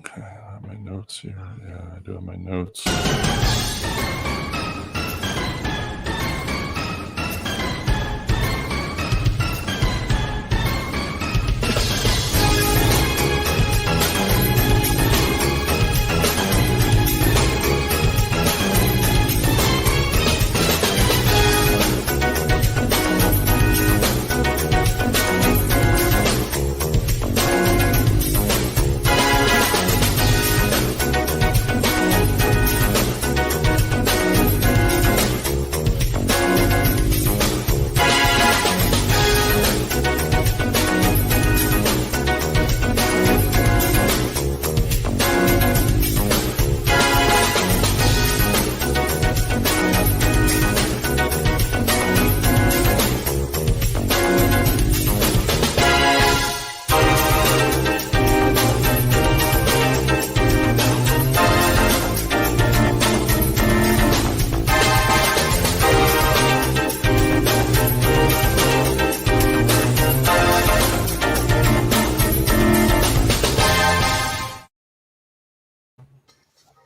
Okay, I have my notes here. Yeah, I do have my notes.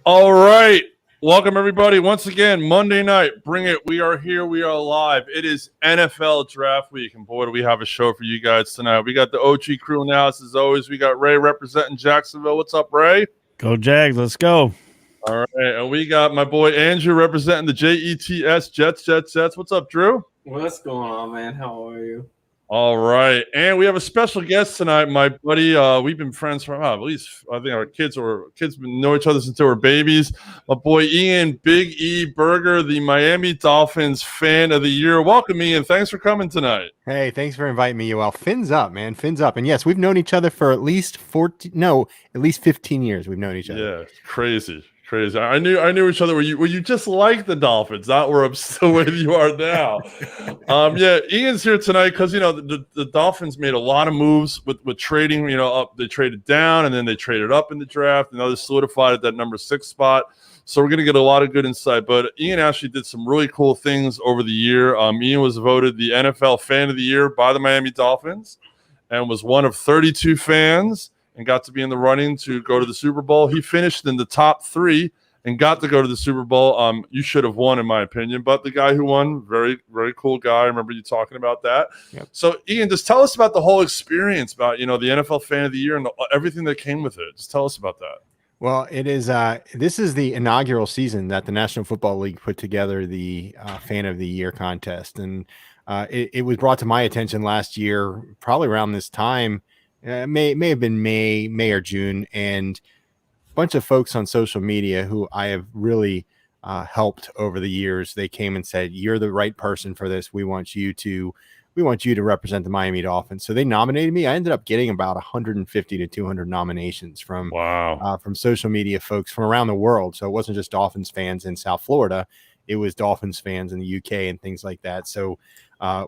All right. Welcome, everybody. Once again, Monday night. Bring it. We are here. We are live. It is NFL Draft Week. And boy, do we have a show for you guys tonight. We got the OG crew in the house as always. We got Ray representing Jacksonville. What's up, Ray? Go Jags. Let's go. All right. And we got my boy Andrew representing the JETS Jets. What's up, Drew? What's going on, man? How are you? All right. And we have a special guest tonight, my buddy. We've been friends for at least, I think our kids know each other since they were babies. My boy Ian Big E Berger, the Miami Dolphins fan of the year. Welcome, Ian. Thanks for coming tonight. Hey, thanks for inviting me. Well, fins up, man. Fins up. And yes, we've known each other for at least 15 years. We've known each other. Yeah, crazy. I knew each other. Were you just like the Dolphins? Not where I'm still where you are now. Yeah, Ian's here tonight because the Dolphins made a lot of moves with trading. Up they traded down and then they traded up in the draft, and now they solidified at that number 6 spot. So we're gonna get a lot of good insight. But Ian actually did some really cool things over the year. Ian was voted the NFL Fan of the Year by the Miami Dolphins, and was one of 32 fans, and got to be in the running to go to the Super Bowl. He finished in the top 3 and got to go to the Super Bowl. You should have won, in my opinion, but the guy who won, very, very cool guy. I remember you talking about that. Yep. So, Ian, just tell us about the whole experience about, the NFL Fan of the Year and everything that came with it. Just tell us about that. Well, it is. This is the inaugural season that the National Football League put together the Fan of the Year contest, and it was brought to my attention last year, probably around this time. May have been May or June, and a bunch of folks on social media who I have really helped over the years. They came and said, "You're the right person for this. We want you to represent the Miami Dolphins." So they nominated me. I ended up getting about 150 to 200 nominations from social media folks from around the world. So it wasn't just Dolphins fans in South Florida; it was Dolphins fans in the UK and things like that. So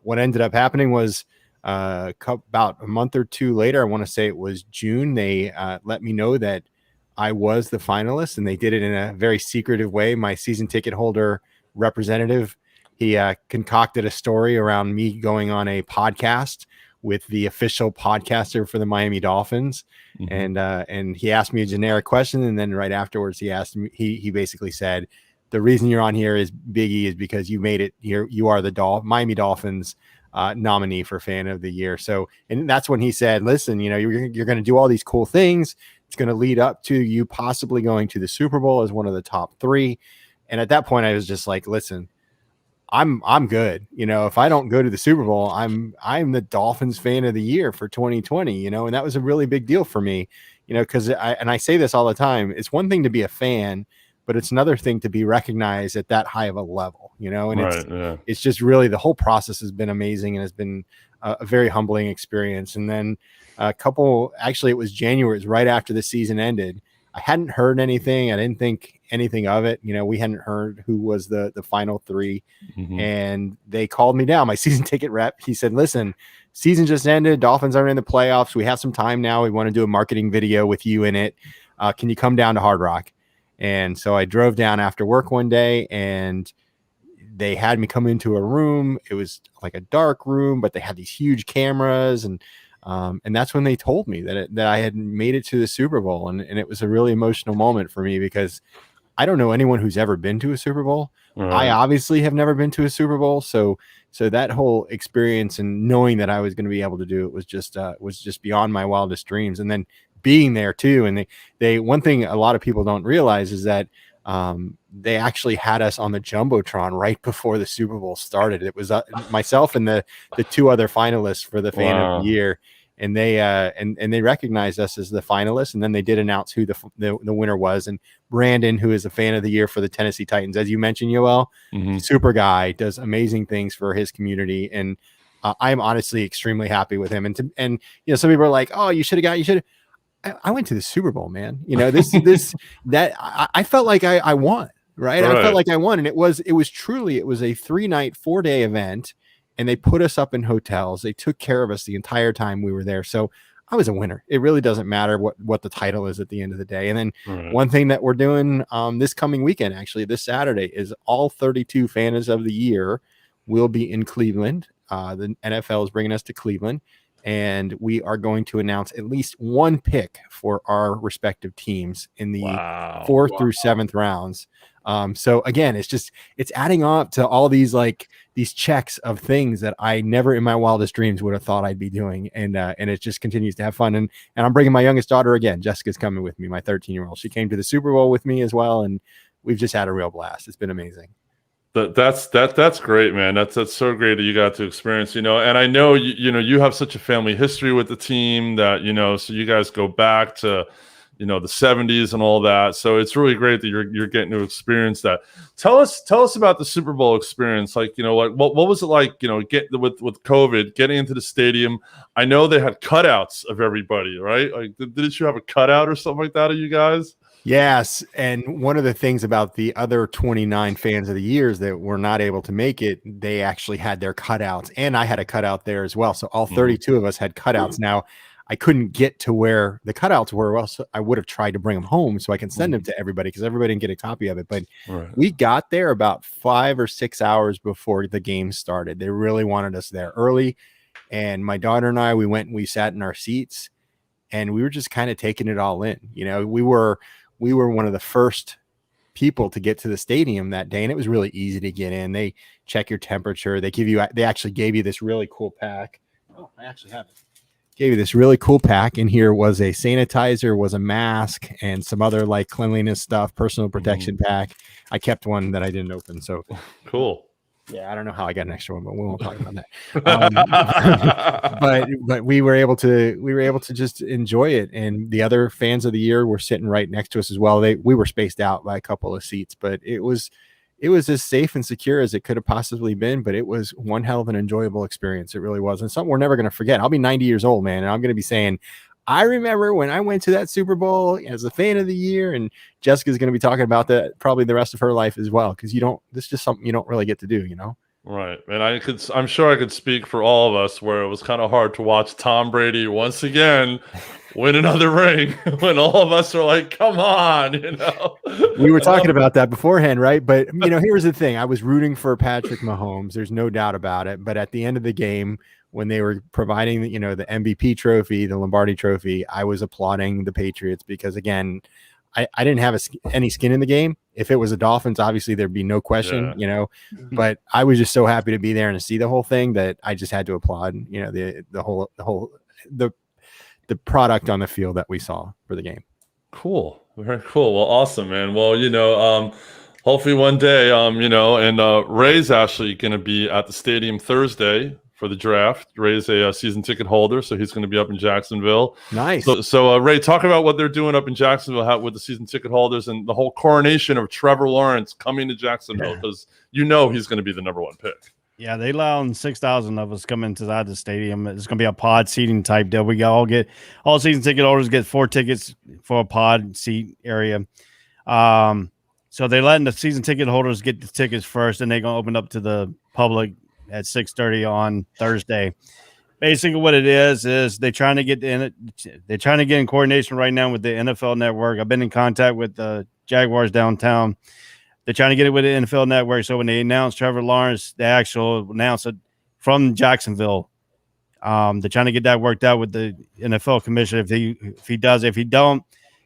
what ended up happening was, about a month or two later, I want to say it was June, they let me know that I was the finalist, and they did it in a very secretive way. My season ticket holder representative, he concocted a story around me going on a podcast with the official podcaster for the Miami Dolphins. Mm-hmm. And he asked me a generic question, and then right afterwards he asked me, he basically said, "The reason you're on here is Big E is because you made it here. You are the Miami Dolphins nominee for Fan of the Year." So, and that's when he said, "Listen, you're going to do all these cool things. It's going to lead up to you possibly going to the Super Bowl as one of the top 3." And at that point, I was just like, "Listen, I'm good. If I don't go to the Super Bowl, I'm the Dolphins Fan of the Year for 2020. And that was a really big deal for me. Because I say this all the time. It's one thing to be a fan, but it's another thing to be recognized at that high of a level, and it's just really, the whole process has been amazing, and it's been a very humbling experience. And then it was January, it was right after the season ended. I hadn't heard anything. I didn't think anything of it. We hadn't heard who was the final 3. Mm-hmm. And they called me down, my season ticket rep. He said, "Listen, season just ended. Dolphins are in the playoffs. We have some time now. We want to do a marketing video with you in it. Can you come down to Hard Rock?" And so I drove down after work one day, and they had me come into a room. It was like a dark room, but they had these huge cameras, and And that's when they told me that I had made it to the Super Bowl. And it was a really emotional moment for me because I don't know anyone who's ever been to a Super Bowl. I obviously have never been to a Super Bowl. So that whole experience and knowing that I was going to be able to do it was just beyond my wildest dreams. And then being there too. And they one thing a lot of people don't realize is that they actually had us on the Jumbotron right before the Super Bowl started. It was myself and the two other finalists for the fan of the year. And they and they recognized us as the finalists, and then they did announce who the winner was. And Brandon, who is a fan of the year for the Tennessee Titans, as you mentioned, Yoel, super guy, does amazing things for his community, and I'm honestly extremely happy with him. And some people are like, "Oh, you should have." I went to the Super Bowl, man. I felt like I won, right? I felt like I won, and it was a 3-night, 4-day event. And they put us up in hotels. They took care of us the entire time we were there. So I was a winner. It really doesn't matter what the title is at the end of the day. And then one thing that we're doing this coming weekend, actually, this Saturday, is all 32 fans of the year will be in Cleveland. The NFL is bringing us to Cleveland, and we are going to announce at least one pick for our respective teams in the 4th through 7th rounds. So again, it's adding up to all these checks of things that I never in my wildest dreams would have thought I'd be doing. And it just continues to have fun. And I'm bringing my youngest daughter again. Jessica's coming with me, my 13-year-old. She came to the Super Bowl with me as well. And we've just had a real blast. It's been amazing. That's great, man. That's so great that you got to experience, and I know, you have such a family history with the team that, so you guys go back to, the 70s and all that. So it's really great that you're getting to experience that. Tell us about the Super Bowl experience. What was it like, with COVID, getting into the stadium? I know they had cutouts of everybody, right? Like, didn't you have a cutout or something like that of you guys? Yes. And one of the things about the other 29 fans of the years that were not able to make it, they actually had their cutouts, and I had a cutout there as well. So all 32 of us had cutouts. Now, I couldn't get to where the cutouts were, or else I would have tried to bring them home so I can send them to everybody, because everybody didn't get a copy of it. But we got there about 5 or 6 hours before the game started. They really wanted us there early. And my daughter and I, we sat in our seats, and we were just kind of taking it all in. We were one of the first people to get to the stadium that day, and it was really easy to get in. They check your temperature. They actually gave you this really cool pack. Oh, I actually have it. Gave you this really cool pack. In here was a sanitizer, was a mask, and some other cleanliness stuff, personal protection pack. I kept one that I didn't open. So cool. Yeah, I don't know how I got an extra one, but we won't talk about that. But we were able to just enjoy it, and the other fans of the year were sitting right next to us as well. We were spaced out by a couple of seats, but it was as safe and secure as it could have possibly been. But it was one hell of an enjoyable experience. It really was, and something we're never going to forget. I'll be 90 years old, man, and I'm going to be saying, I remember when I went to that Super Bowl as a fan of the year. And Jessica's going to be talking about that probably the rest of her life as well, because this is just something you don't really get to do, Right. And I'm sure I could speak for all of us, where it was kind of hard to watch Tom Brady once again win another ring when all of us are like, come on, We were talking about that beforehand, right? But here's the thing. I was rooting for Patrick Mahomes. There's no doubt about it. But at the end of the game, when they were providing the MVP trophy, the Lombardi trophy, I was applauding the Patriots, because again, I didn't have any skin in the game. If it was the Dolphins, obviously there'd be no question, but I was just so happy to be there and to see the whole thing that I just had to applaud, the product on the field that we saw for the game. Cool. Very cool. Well, awesome, man. Well, hopefully one day, and Ray's actually going to be at the stadium Thursday for the draft. Ray's a season ticket holder, so he's going to be up in Jacksonville. Nice. So Ray, talk about what they're doing up in Jacksonville with the season ticket holders and the whole coronation of Trevor Lawrence coming to Jacksonville, because he's going to be the number one pick. Yeah, they allowed 6,000 of us come inside the stadium. It's going to be a pod seating type deal. We all season ticket holders get 4 tickets for a pod seat area. So they're letting the season ticket holders get the tickets first, and they're going to open up to the public at 6:30 on Thursday. Basically, what it is they're trying to get in coordination right now with the NFL Network. I've been in contact with the Jaguars downtown. They're trying to get it with the NFL Network. So when they announce Trevor Lawrence, they actually announce it from Jacksonville. They're trying to get that worked out with the NFL commissioner. If he does, if he don't,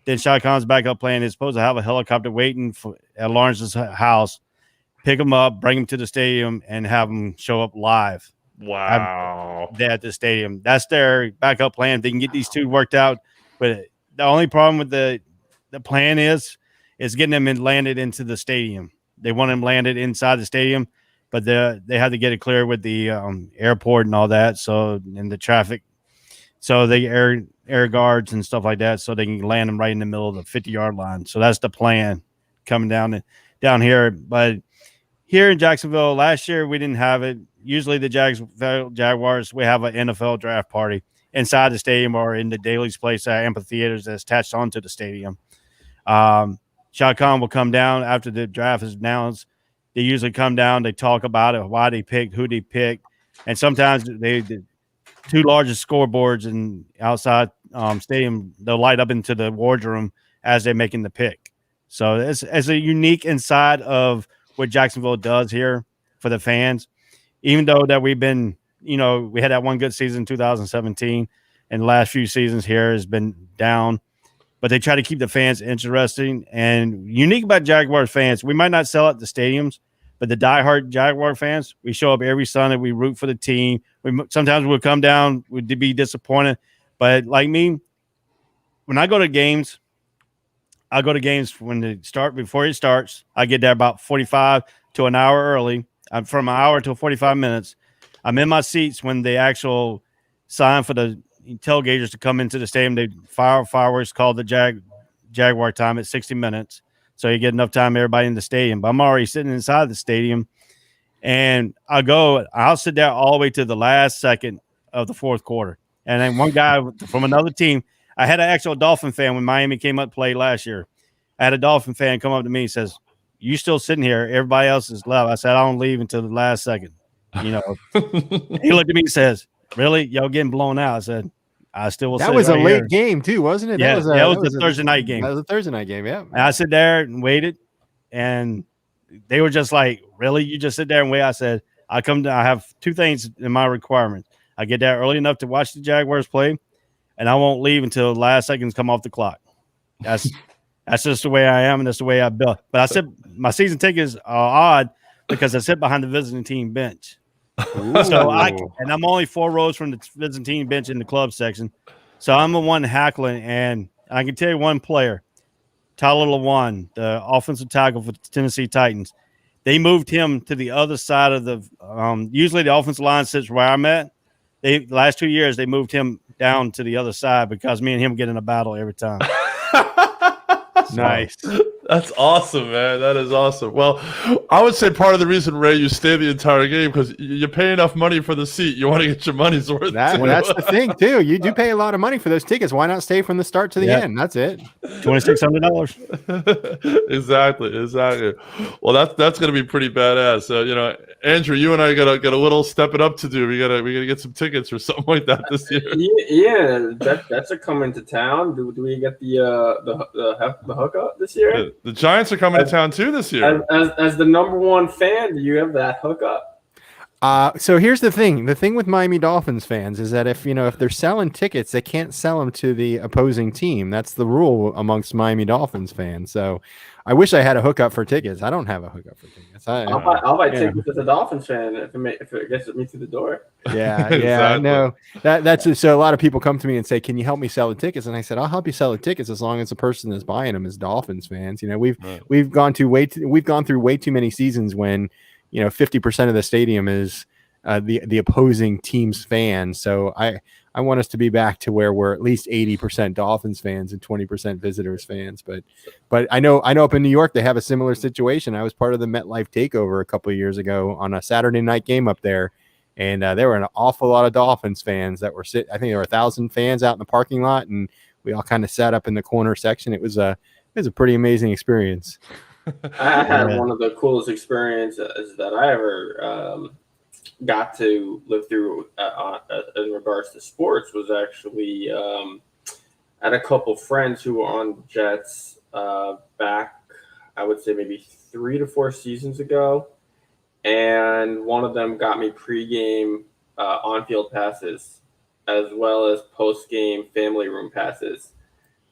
then Shad Khan's backup plan is supposed to have a helicopter waiting at Lawrence's house, pick him up, bring him to the stadium, and have him show up live. Wow. At the stadium. That's their backup plan. If they can get these two worked out. But the only problem with the plan is getting them landed into the stadium. They want them landed inside the stadium, but they have to get it clear with the airport and all that. So, and the traffic. So the air guards and stuff like that, so they can land them right in the middle of the 50-yard line. So that's the plan coming down here. But here in Jacksonville, last year we didn't have it. Usually the Jaguars, we have an NFL draft party inside the stadium or in the Daly's Place amphitheaters that's attached onto the stadium. Shad Khan will come down after the draft is announced. They usually come down, they talk about it, why they picked, who they picked, and sometimes the two largest scoreboards in outside stadium, they'll light up into the wardroom as they're making the pick. So it's a unique inside of what Jacksonville does here for the fans. Even though that we've been, we had that one good season in 2017, and the last few seasons here has been down. But they try to keep the fans interesting. And unique about Jaguars fans, we might not sell out the stadiums, but the diehard Jaguar fans, we show up every Sunday. We root for the team. Sometimes we'll come down, we'd be disappointed. But like me, when I go to games when they start, before it starts. I get there about 45 to an hour early. I'm from an hour to 45 minutes. I'm in my seats when the actual sign for the tailgaters to come into the stadium. They fire fireworks called the Jaguar time at 60 minutes. So you get enough time, everybody in the stadium. But I'm already sitting inside the stadium. And I'll sit there all the way to the last second of the fourth quarter. And then one guy from another team, I had an actual Dolphin fan when Miami came up to play last year. I had a Dolphin fan come up to me and says, "You still sitting here? Everybody else is left." I said, "I don't leave until the last second." He looked at me and says, "Really? Y'all getting blown out?" I said, "I still will." That was right a late here. game too, wasn't it? Yeah, that was a Thursday night game. That was a Thursday night game. Yeah. And I sit there and waited, and they were just like, "Really? You just sit there and wait?" I said, I have two things in my requirements. I get there early enough to watch the Jaguars play, and I won't leave until the last seconds come off the clock. That's just the way I am, and that's the way I built. But I said my season tickets are odd because I sit behind the visiting team bench. So I'm only 4 rows from the visiting team bench in the club section. So I'm the one hackling, and I can tell you one player, Tyler Lewan, the offensive tackle for the Tennessee Titans. They moved him to the other side of the usually the offensive line sits where I'm at. The last 2 years they moved him down to the other side because me and him get in a battle every time. Nice. That's awesome, man. That is awesome. Well, I would say part of the reason, Ray, you stay the entire game because you pay enough money for the seat. You want to get your money's worth. That's the thing, too. You do pay a lot of money for those tickets. Why not stay from the start to the end? That's it. $2,600. Exactly. Well, that's going to be pretty badass. So, Andrew, you and I got a little stepping up to do. We gotta get some tickets or something like that this year. Yeah, that's a coming to town. Do we get the hookup this year? The Giants are coming to town too this year. As the number one fan, do you have that hookup? So here's the thing. The thing with Miami Dolphins fans is that if they're selling tickets, they can't sell them to the opposing team. That's the rule amongst Miami Dolphins fans. So I wish I had a hookup for tickets. I don't have a hookup for tickets. I'll buy tickets as a Dolphins fan if it gets me through the door. Yeah, Exactly. I know. That's so a lot of people come to me and say, "Can you help me sell the tickets?" And I said, "I'll help you sell the tickets as long as the person that's buying them is Dolphins fans." We've gone through way too many seasons when 50% of the stadium is the opposing team's fans. So I want us to be back to where we're at least 80% Dolphins fans and 20% visitors fans. But I know up in New York they have a similar situation. I was part of the MetLife takeover a couple of years ago on a Saturday night game up there, and there were an awful lot of Dolphins fans that were I think there were 1,000 fans out in the parking lot, and we all kind of sat up in the corner section. It was a pretty amazing experience. I had one of the coolest experiences that I ever got to live through in regards to sports was actually I had a couple friends who were on Jets back, I would say maybe 3 to 4 seasons ago, and one of them got me pregame on-field passes as well as post-game family room passes.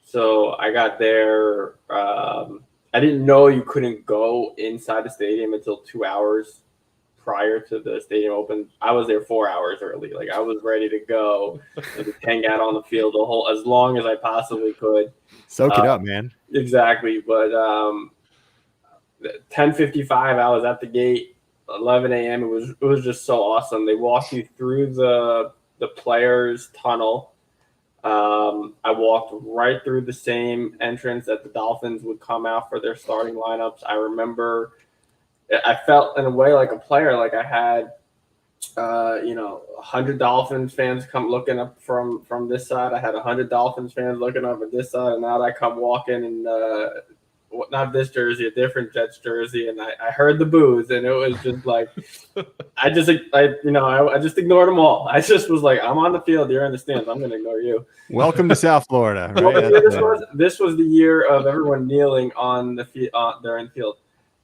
So I got there. I didn't know you couldn't go inside the stadium until 2 hours prior to the stadium open. I was there 4 hours early. Like, I was ready to go and just hang out on the field as long as I possibly could. Soak it up, man. Exactly. But 10:55, I was at the gate. 11 a.m. It was just so awesome. They walked you through the players' tunnel. I walked right through the same entrance that the Dolphins would come out for their starting lineups. I remember I felt in a way like a player, like I had, 100 Dolphins fans come looking up from this side. I had 100 Dolphins fans looking up at this side, and now I come walking in not this jersey, a different Jets jersey, and I heard the boos, and it was just like I just ignored them all. I just was like, I'm on the field, you're in the stands, I'm going to ignore you. Welcome to South Florida. Right? Well, this was the year of everyone kneeling on the during the field,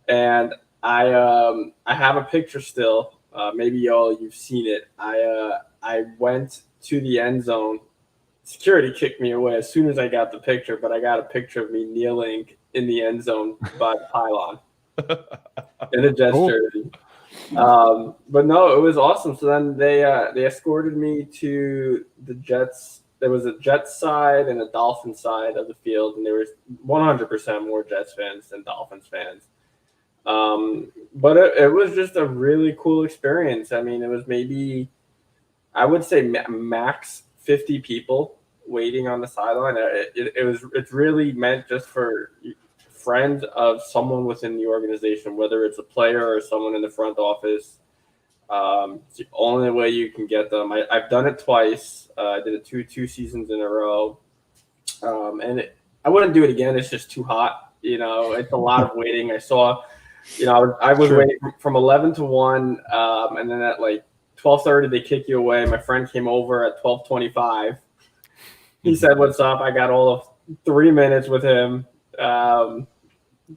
and I have a picture still. Maybe you've seen it. I went to the end zone. Security kicked me away as soon as I got the picture, but I got a picture of me kneeling in the end zone by the pylon in a Jets jersey. But no, it was awesome. So then they escorted me to the Jets. There was a Jets side and a Dolphins side of the field, and there was 100% more Jets fans than Dolphins fans. But it was just a really cool experience. I mean, it was maybe, I would say max 50 people waiting on the sideline. It's really meant just for friends of someone within the organization, whether it's a player or someone in the front office. It's the only way you can get them. I've done it twice. I did it two seasons in a row. I wouldn't do it again. It's just too hot. It's a lot of waiting. I saw, I was waiting from 11 to 1, and then at like 12:30 they kick you away. My friend came over at 12:25. He said, "What's up?" I got all of 3 minutes with him.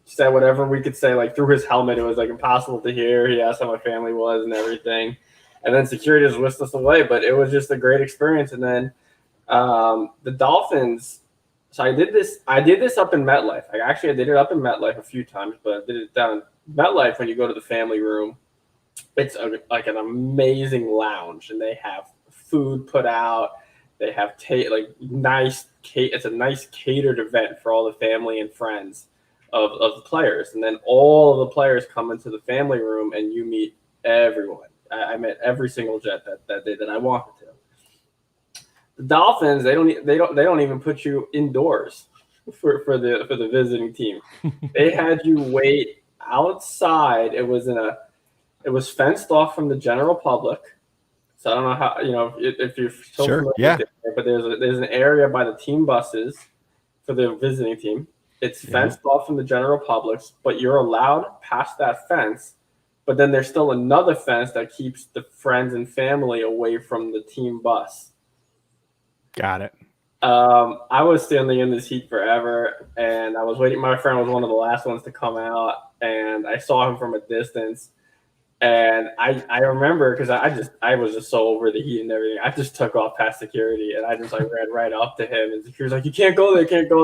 Said whatever we could say, like through his helmet. It was like impossible to hear. He asked how my family was and everything, and then security just whisked us away. But it was just a great experience. And then the Dolphins. So I did this up in MetLife. I did it up in MetLife a few times, but I did it down in MetLife. When you go to the family room, it's like an amazing lounge, and they have food put out. They have it's a nice catered event for all the family and friends of the players. And then all of the players come into the family room, and you meet everyone. I met every single Jet that day that I wanted to. The Dolphins, they don't even put you indoors for the visiting team. They had you wait outside. It was fenced off from the general public. So I don't know how, if you're so familiar with it, but there's an area by the team buses for the visiting team. It's fenced off from the general public, but you're allowed past that fence. But then there's still another fence that keeps the friends and family away from the team bus. Got it. I was standing in this heat forever, and I was waiting. My friend was one of the last ones to come out, and I saw him from a distance. And I remember, because I was just so over the heat and everything, I just took off past security, and I just ran right up to him, and security's like, "You can't go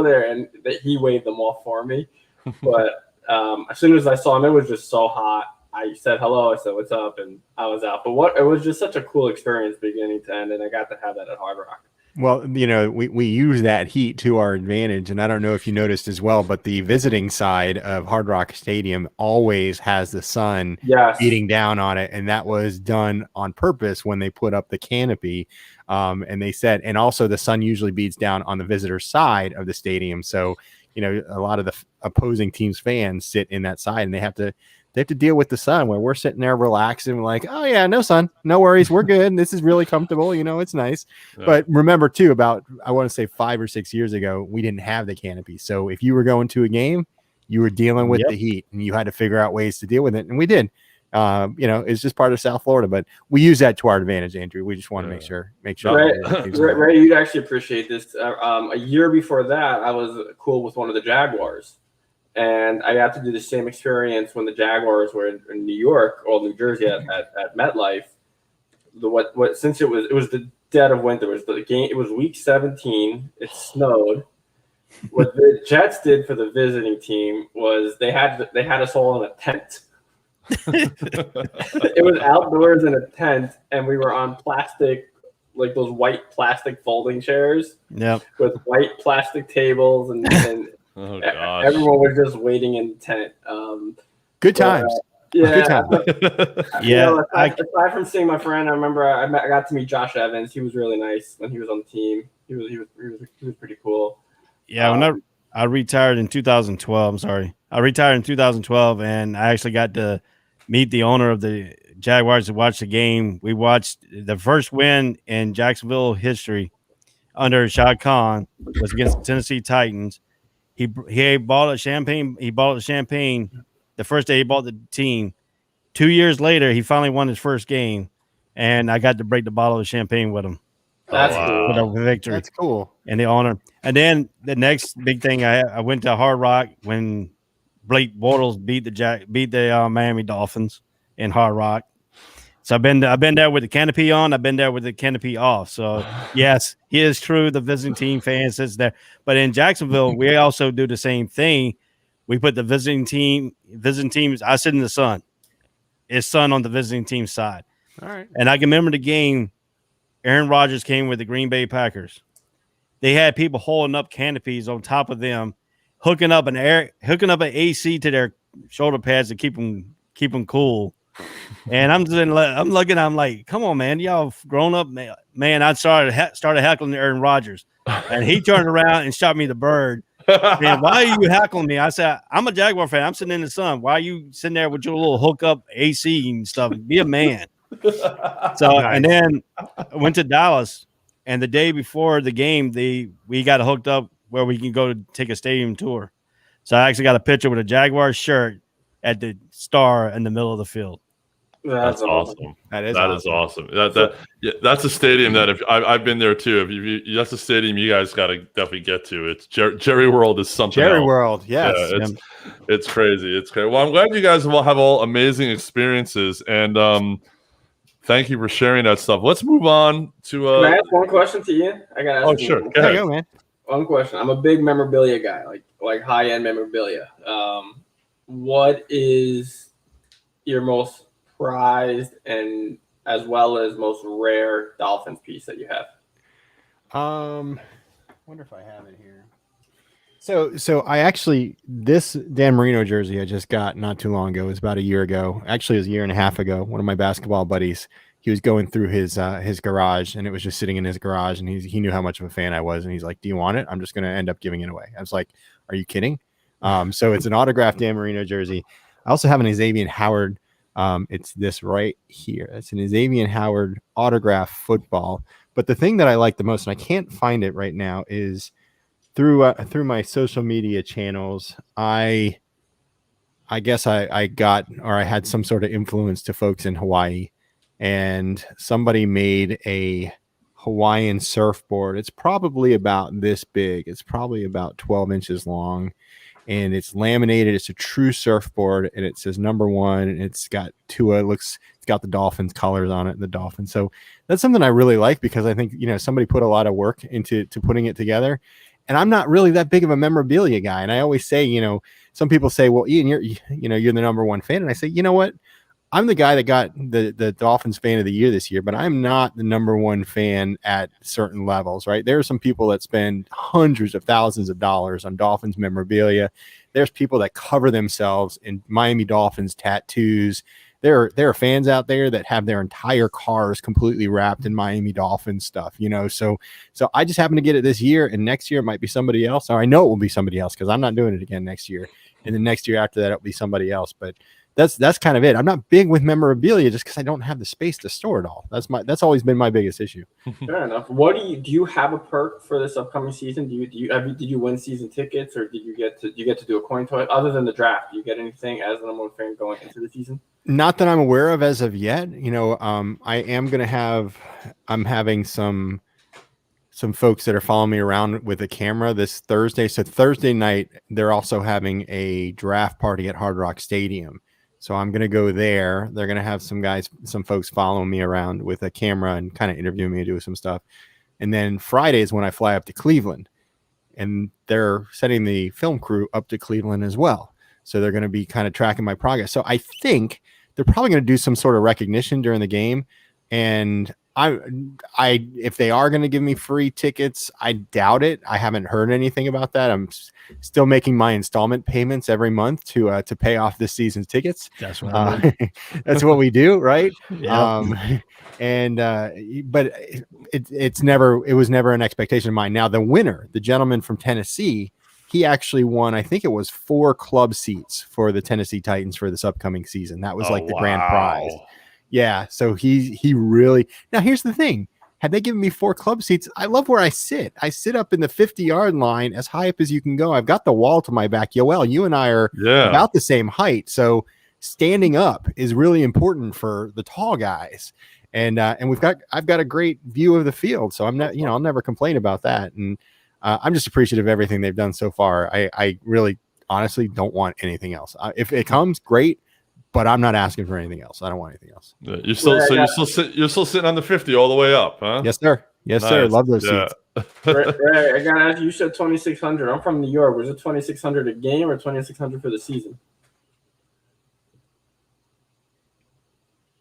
there," and he waved them off for me. But as soon as I saw him, it was just so hot. I said hello, I said what's up, and I was out. But it was just such a cool experience beginning to end, and I got to have that at Hard Rock. Well, we use that heat to our advantage. And I don't know if you noticed as well, but the visiting side of Hard Rock Stadium always has the sun beating down on it. And that was done on purpose when they put up the canopy. And they said, and also the sun usually beats down on the visitor side of the stadium. So, a lot of the opposing team's fans sit in that side, and they have to deal with the sun, where we're sitting there relaxing, like, oh yeah, no sun, no worries, we're good. This is really comfortable, it's nice. Yeah. But remember too, about, I want to say 5 or 6 years ago, we didn't have the canopy. So if you were going to a game, you were dealing with the heat, and you had to figure out ways to deal with it. And we did. It's just part of South Florida, but we use that to our advantage, Andrew. We just want to make sure. Ray, you'd actually appreciate this. A year before that, I was cool with one of the Jaguars. And I got to do the same experience when the Jaguars were in New York or New Jersey at MetLife. Since it was dead of winter. It was the game. It was week 17. It snowed. What the Jets did for the visiting team was they had us all in a tent. It was outdoors in a tent, and we were on plastic, like those white plastic folding chairs. Yep. With white plastic tables, and Oh gosh. everyone was just waiting in the tent. Good times. Good Yeah. times. Yeah. Aside from seeing my friend, I remember I got to meet Josh Evans. He was really nice when he was on the team. He was pretty cool. Yeah, when I retired in 2012, I'm sorry. I retired in 2012, and I actually got to meet the owner of the Jaguars to watch the game. We watched the first win in Jacksonville history under Shad Khan was against the Tennessee Titans. He bought a champagne. He bought a champagne the first day he bought the team. 2 years later, he finally won his first game, and I got to break the bottle of champagne with him. That's For cool. the victory. That's cool. And the honor. And then the next big thing, I went to Hard Rock when Blake Bortles beat the Miami Dolphins in Hard Rock. So I've been there with the canopy on. I've been there with the canopy off. So yes, he is true. The visiting team fan sits there. But in Jacksonville, we also do the same thing. We put the visiting teams. I sit in the sun. It's sun on the visiting team side. All right. And I can remember the game. Aaron Rodgers came with the Green Bay Packers. They had people holding up canopies on top of them, hooking up an AC to their shoulder pads to keep them cool. And I'm looking. I'm like, come on, man, y'all grown up, man. I started heckling Aaron Rodgers, and he turned around and shot me the bird. Man, why are you heckling me? I said, I'm a Jaguar fan. I'm sitting in the sun. Why are you sitting there with your little hookup AC and stuff? Be a man. So, and then I went to Dallas, and the day before the game, we got hooked up where we can go to take a stadium tour. So I actually got a picture with a Jaguar shirt at the star in the middle of the field. That's awesome. That is awesome. That's a stadium that if I've been there too. That's a stadium you guys got to definitely get to. It's Jerry World is something. Jerry else. World, yes. Yeah, it's crazy. It's crazy. Well, I'm glad you guys will have all amazing experiences, and thank you for sharing that stuff. Let's move on to. Can I ask one question to you? I got to ask. Oh, you sure. one. Go ahead. Go, man. One question. I'm a big memorabilia guy, like high end memorabilia. What is your most prized and as well as most rare Dolphins piece that you have? Wonder if I have it here. So I actually, this Dan Marino jersey I just got not too long ago. It was about a year ago. Actually, it was a year and a half ago. One of my basketball buddies, he was going through his garage, and it was just sitting in his garage, and he knew how much of a fan I was, and he's like, "Do you want it? I'm just going to end up giving it away." I was like, "Are you kidding?" So it's an autographed Dan Marino jersey. I also have an Xavier Howard. It's this right here. It's an Xavier Howard autograph football. But the thing that I like the most, and I can't find it right now, is through my social media channels. I guess I got, or I had some sort of influence to folks in Hawaii, and somebody made a Hawaiian surfboard. It's probably about this big. It's probably about 12 inches long. And it's laminated. It's a true surfboard, and it says number 1. And it's got Tua. It's got the Dolphins colors on it, the Dolphins. So that's something I really like, because I think somebody put a lot of work into putting it together. And I'm not really that big of a memorabilia guy. And I always say, some people say, "Well, Ian, you're the number 1 fan." And I say, you know what? I'm the guy that got the Dolphins fan of the year this year, but I'm not the number 1 fan at certain levels, right? There are some people that spend hundreds of thousands of dollars on Dolphins memorabilia. There's people that cover themselves in Miami Dolphins tattoos. There are fans out there that have their entire cars completely wrapped in Miami Dolphins stuff, So I just happen to get it this year, and next year it might be somebody else. Or I know it will be somebody else, because I'm not doing it again next year. And the next year after that, it'll be somebody else. But that's kind of it. I'm not big with memorabilia just because I don't have the space to store it all. That's always been my biggest issue. Fair enough. Do you have a perk for this upcoming season? Did you win season tickets, or did you get to do a coin toss other than the draft? Do you get anything as the number 1 fan going into the season? Not that I'm aware of as of yet. I am going to have. I'm having some folks that are following me around with a camera this Thursday. So Thursday night, they're also having a draft party at Hard Rock Stadium. So I'm going to go there. They're going to have some folks following me around with a camera and kind of interviewing me and do some stuff. And then Friday is when I fly up to Cleveland, and they're sending the film crew up to Cleveland as well. So they're going to be kind of tracking my progress. So I think they're probably going to do some sort of recognition during the game. And if they are going to give me free tickets, I doubt it. I haven't heard anything about that. I'm still making my installment payments every month to pay off this season's tickets. That's what that's what we do, right? Yeah. But it was never an expectation of mine. Now the winner, the gentleman from Tennessee, he actually won, I think it was 4 club seats for the Tennessee Titans for this upcoming season. That was like the grand prize. Yeah, so he really. Now here's the thing: had they given me 4 club seats, I love where I sit. I sit up in the 50-yard line, as high up as you can go. I've got the wall to my back. Yoel, you and I are about the same height, so standing up is really important for the tall guys. And I've got a great view of the field, so I'm not, I'll never complain about that. And I'm just appreciative of everything they've done so far. I really, honestly, don't want anything else. If it comes, great. But I'm not asking for anything else. I don't want anything else. Yeah, you're still sitting on the 50 all the way up, huh? Yes, sir. Yes, nice. Sir. Love those seats. Right. I gotta ask you. You said 2,600. I'm from New York. Was it 2,600 a game or 2,600 for the season?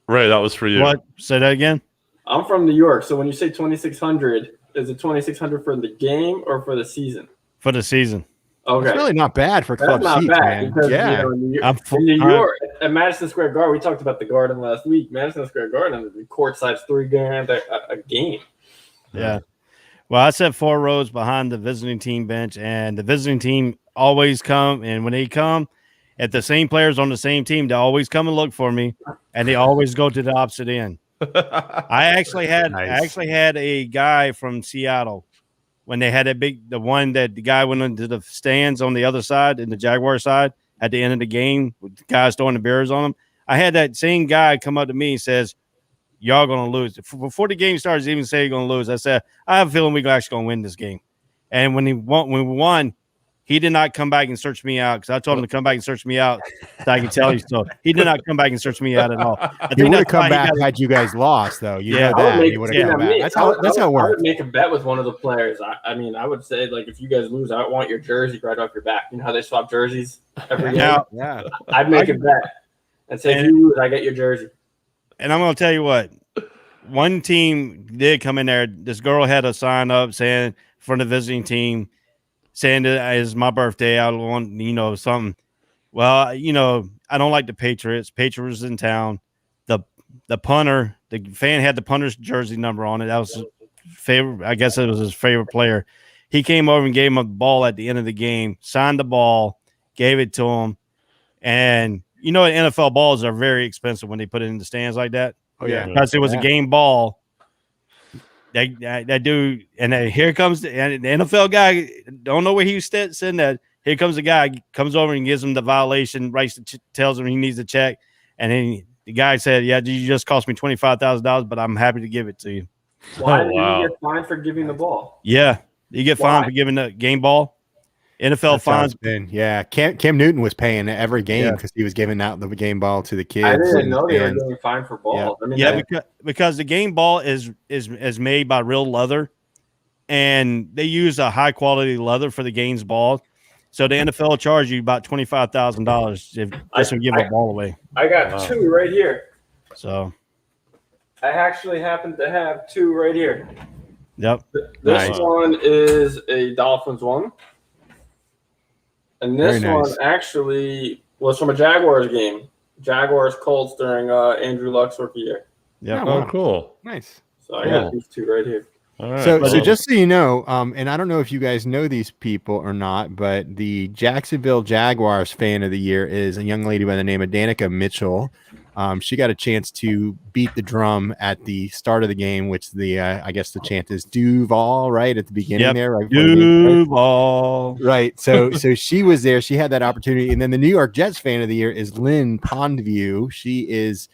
Right, that was for you. What? Say that again. I'm from New York, so when you say 2,600, is it 2,600 for the game or for the season? For the season. Okay, it's really not bad for club seats, man. Because, in New York, at Madison Square Garden, we talked about the Garden last week. Madison Square Garden, the court side's $3,000 a game. Yeah. Well, I sat 4 rows behind the visiting team bench, and the visiting team always come. And when they come, if the same players on the same team, they always come and look for me, and they always go to the opposite end. I actually had a guy from Seattle. When they had the guy went into the stands on the other side, in the Jaguar side, at the end of the game, with the guys throwing the beers on them. I had that same guy come up to me and says, "Y'all going to lose." Before the game starts, even say you're going to lose. I said, "I have a feeling we're actually going to win this game." And when we won, he did not come back and search me out, because I told him to come back and search me out so I can tell you so. He did not come back and search me out at all. He would have come back had you guys lost, though. You know that. He would have come back. That's how it works. I would make a bet with one of the players. I mean, I would say, like, if you guys lose, I want your jersey right off your back. You know how they swap jerseys every game? Yeah. I'd make a bet and say, if you lose, I get your jersey. And I'm going to tell you what. One team did come in there. This girl had a sign up saying, for the visiting team, saying that it's my birthday. I want, something. Well, I don't like the Patriots. Patriots in town. The punter, the fan had the punter's jersey number on it. That was his favorite. I guess it was his favorite player. He came over and gave him a ball at the end of the game, signed the ball, gave it to him. And, NFL balls are very expensive when they put it in the stands like that. Oh, yeah. Because it was a game ball. That dude, and then here comes the NFL guy. Don't know where he was sitting at. Here comes the guy, comes over and gives him the violation, tells him he needs a check, and then the guy said, "Yeah, you just cost me $25,000, but I'm happy to give it to you." Why did you get fined for giving the ball? Yeah, you get fined for giving the game ball. NFL fines. Yeah, Cam Newton was paying every game because he was giving out the game ball to the kids. I didn't know they were getting fined for balls. Yeah, because the game ball is made by real leather, and they use a high quality leather for the game's ball. So the NFL will charge you about $25,000 if just to give a ball away. I got 2 right here. So I actually happen to have 2 right here. Yep. This one is a Dolphins one. And this one actually was from a Jaguars game. Jaguars Colts during Andrew Luck's rookie year. Yeah. Oh, cool. Nice. So I got these 2 right here. All right. So just so you know, and I don't know if you guys know these people or not, but the Jacksonville Jaguars fan of the year is a young lady by the name of Danica Mitchell. She got a chance to beat the drum at the start of the game, which I guess the chant is Duval, right at the beginning there, right? Duval, right. So she was there. She had that opportunity, and then the New York Jets fan of the year is Lynn Pondview. She is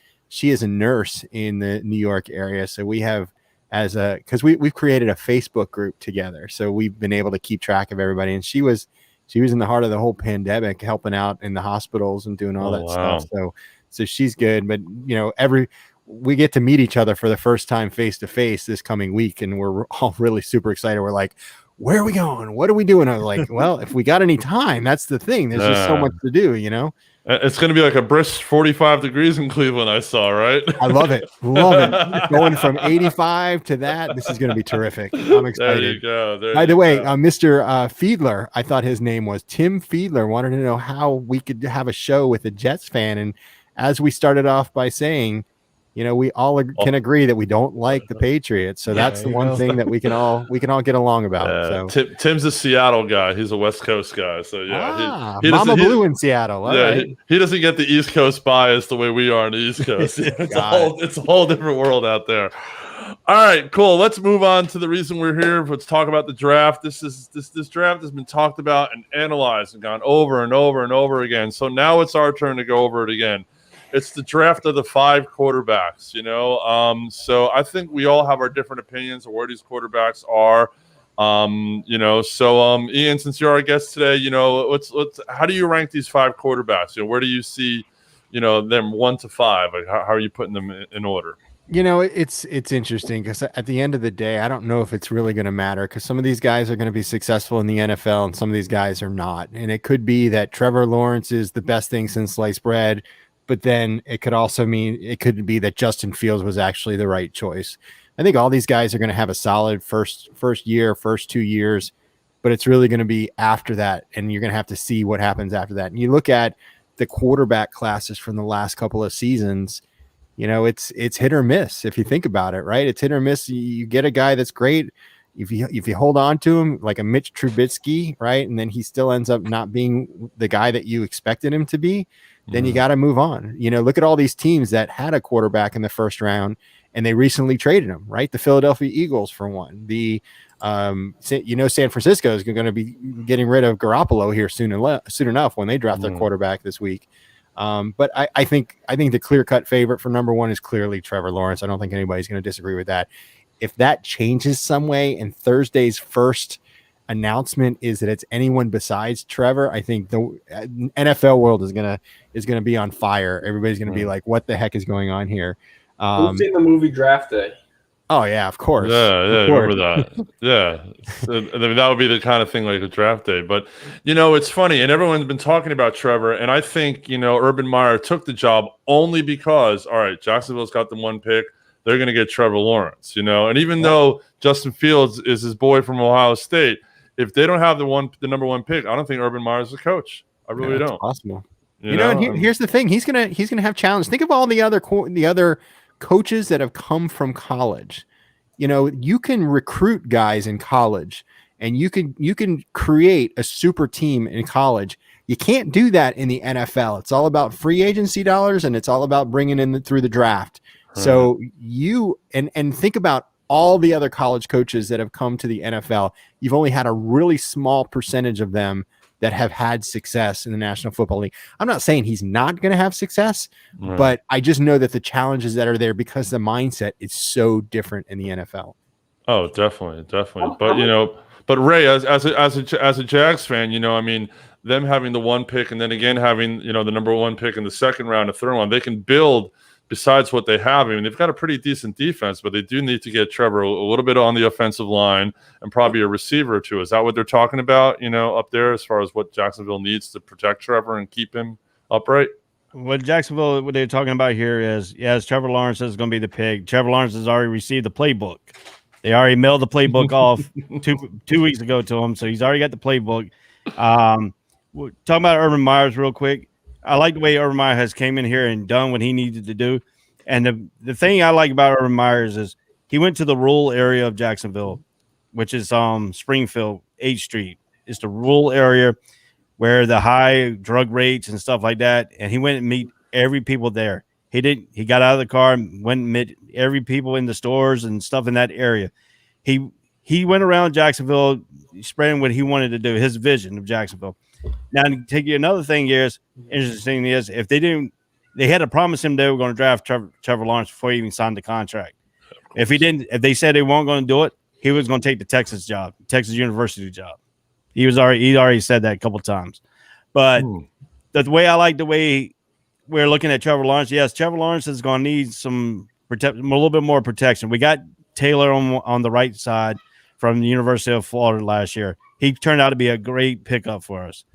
a nurse in the New York area. So we have because we've created a Facebook group together, so we've been able to keep track of everybody. And she was She was in the heart of the whole pandemic, helping out in the hospitals and doing all that stuff. So she's good. But we get to meet each other for the first time face to face this coming week, and we're all really super excited. We're like, where are we going? What are we doing? I was like, well, if we got any time, that's the thing. There's just so much to do, It's going to be like a brisk 45 degrees in Cleveland, I saw, right? I love it. Going from 85 to that. This is going to be terrific. I'm excited. There you go. By the way, Mr. Fiedler, I thought his name was Tim Fiedler, wanted to know how we could have a show with a Jets fan. And as we started off by saying, we all can agree that we don't like the Patriots. So that's the one thing that we can all get along about. So Tim's a Seattle guy. He's a West Coast guy. So he Mama Blue in Seattle. Right. He doesn't get the East Coast bias the way we are on the East Coast. It's a whole different world out there. All right, cool. Let's move on to the reason we're here. Let's talk about the draft. This draft has been talked about and analyzed and gone over and over and over again. So now it's our turn to go over it again. It's the draft of the 5 quarterbacks, So I think we all have our different opinions of where these quarterbacks are. Ian, since you're our guest today, let's how do you rank these 5 quarterbacks? Where do you see, them 1 to 5? Like how are you putting them in order? It's interesting because at the end of the day, I don't know if it's really going to matter because some of these guys are going to be successful in the NFL and some of these guys are not. And it could be that Trevor Lawrence is the best thing since sliced bread. But then it could also mean it could be that Justin Fields was actually the right choice. I think all these guys are going to have a solid first year, first 2 years, but it's really going to be after that. And you're going to have to see what happens after that. And you look at the quarterback classes from the last couple of seasons, it's hit or miss. If you think about it, right? It's hit or miss. You get a guy that's great. If you hold on to him like a Mitch Trubisky, right? And then he still ends up not being the guy that you expected him to be, then you got to move on. Look at all these teams that had a quarterback in the first round and they recently traded him, right? The Philadelphia Eagles for one. The San Francisco is going to be getting rid of Garoppolo here soon enough when they draft their quarterback this week. But I think the clear-cut favorite for number 1 is clearly Trevor Lawrence. I don't think anybody's going to disagree with that. If that changes some way and Thursday's first announcement is that it's anyone besides Trevor, I think the NFL world is gonna be on fire. Everybody's gonna be like, "What the heck is going on here?" Who's seen the movie Draft Day? Oh yeah, of course. Yeah, remember that. Yeah, that would be the kind of thing like a Draft Day. But it's funny, and everyone's been talking about Trevor, and I think Urban Meyer took the job only because Jacksonville's got the 1 pick. They're going to get Trevor Lawrence, and even though Justin Fields is his boy from Ohio State, if they don't have the number 1 pick, I don't think Urban Meyer's the coach. I really don't. Possible. And here's the thing: he's gonna have challenge. Think of all the other coaches that have come from college. You can recruit guys in college, and you can create a super team in college. You can't do that in the NFL. It's all about free agency dollars, and it's all about bringing in through the draft. So you and think about all the other college coaches that have come to the NFL. You've only had a really small percentage of them that have had success in the National Football League. I'm not saying he's not going to have success, but I just know that the challenges that are there because the mindset is so different in the NFL. Oh, definitely. But Ray, as a Jags fan, them having the 1 pick and then again having the number 1 pick in the second round, the third one, they can build. Besides what they have, they've got a pretty decent defense, but they do need to get Trevor a little bit on the offensive line and probably a receiver or 2. Is that what they're talking about, up there as far as what Jacksonville needs to protect Trevor and keep him upright? What they're talking about here is, yes, Trevor Lawrence is going to be the pick. Trevor Lawrence has already received the playbook. They already mailed the playbook off 2 weeks ago to him, so he's already got the playbook. Talking about Urban Meyer real quick. I like the way Urban Meyer has came in here and done what he needed to do. And the thing I like about Urban Meyer is he went to the rural area of Jacksonville, which is Springfield, 8th Street. It's the rural area where the high drug rates and stuff like that. And he went and meet every people there. He got out of the car and went and met every people in the stores and stuff in that area. He went around Jacksonville spreading what he wanted to do, his vision of Jacksonville. Now, to take you another thing interesting is if they had to promise him they were going to draft Trevor Lawrence before he even signed the contract. If they said they weren't going to do it, he was going to take the Texas University job. He already said that a couple times. But the way I like the way we're looking at Trevor Lawrence, yes, Trevor Lawrence is going to need a little bit more protection. We got Taylor on the right side from the University of Florida last year. He turned out to be a great pickup for us.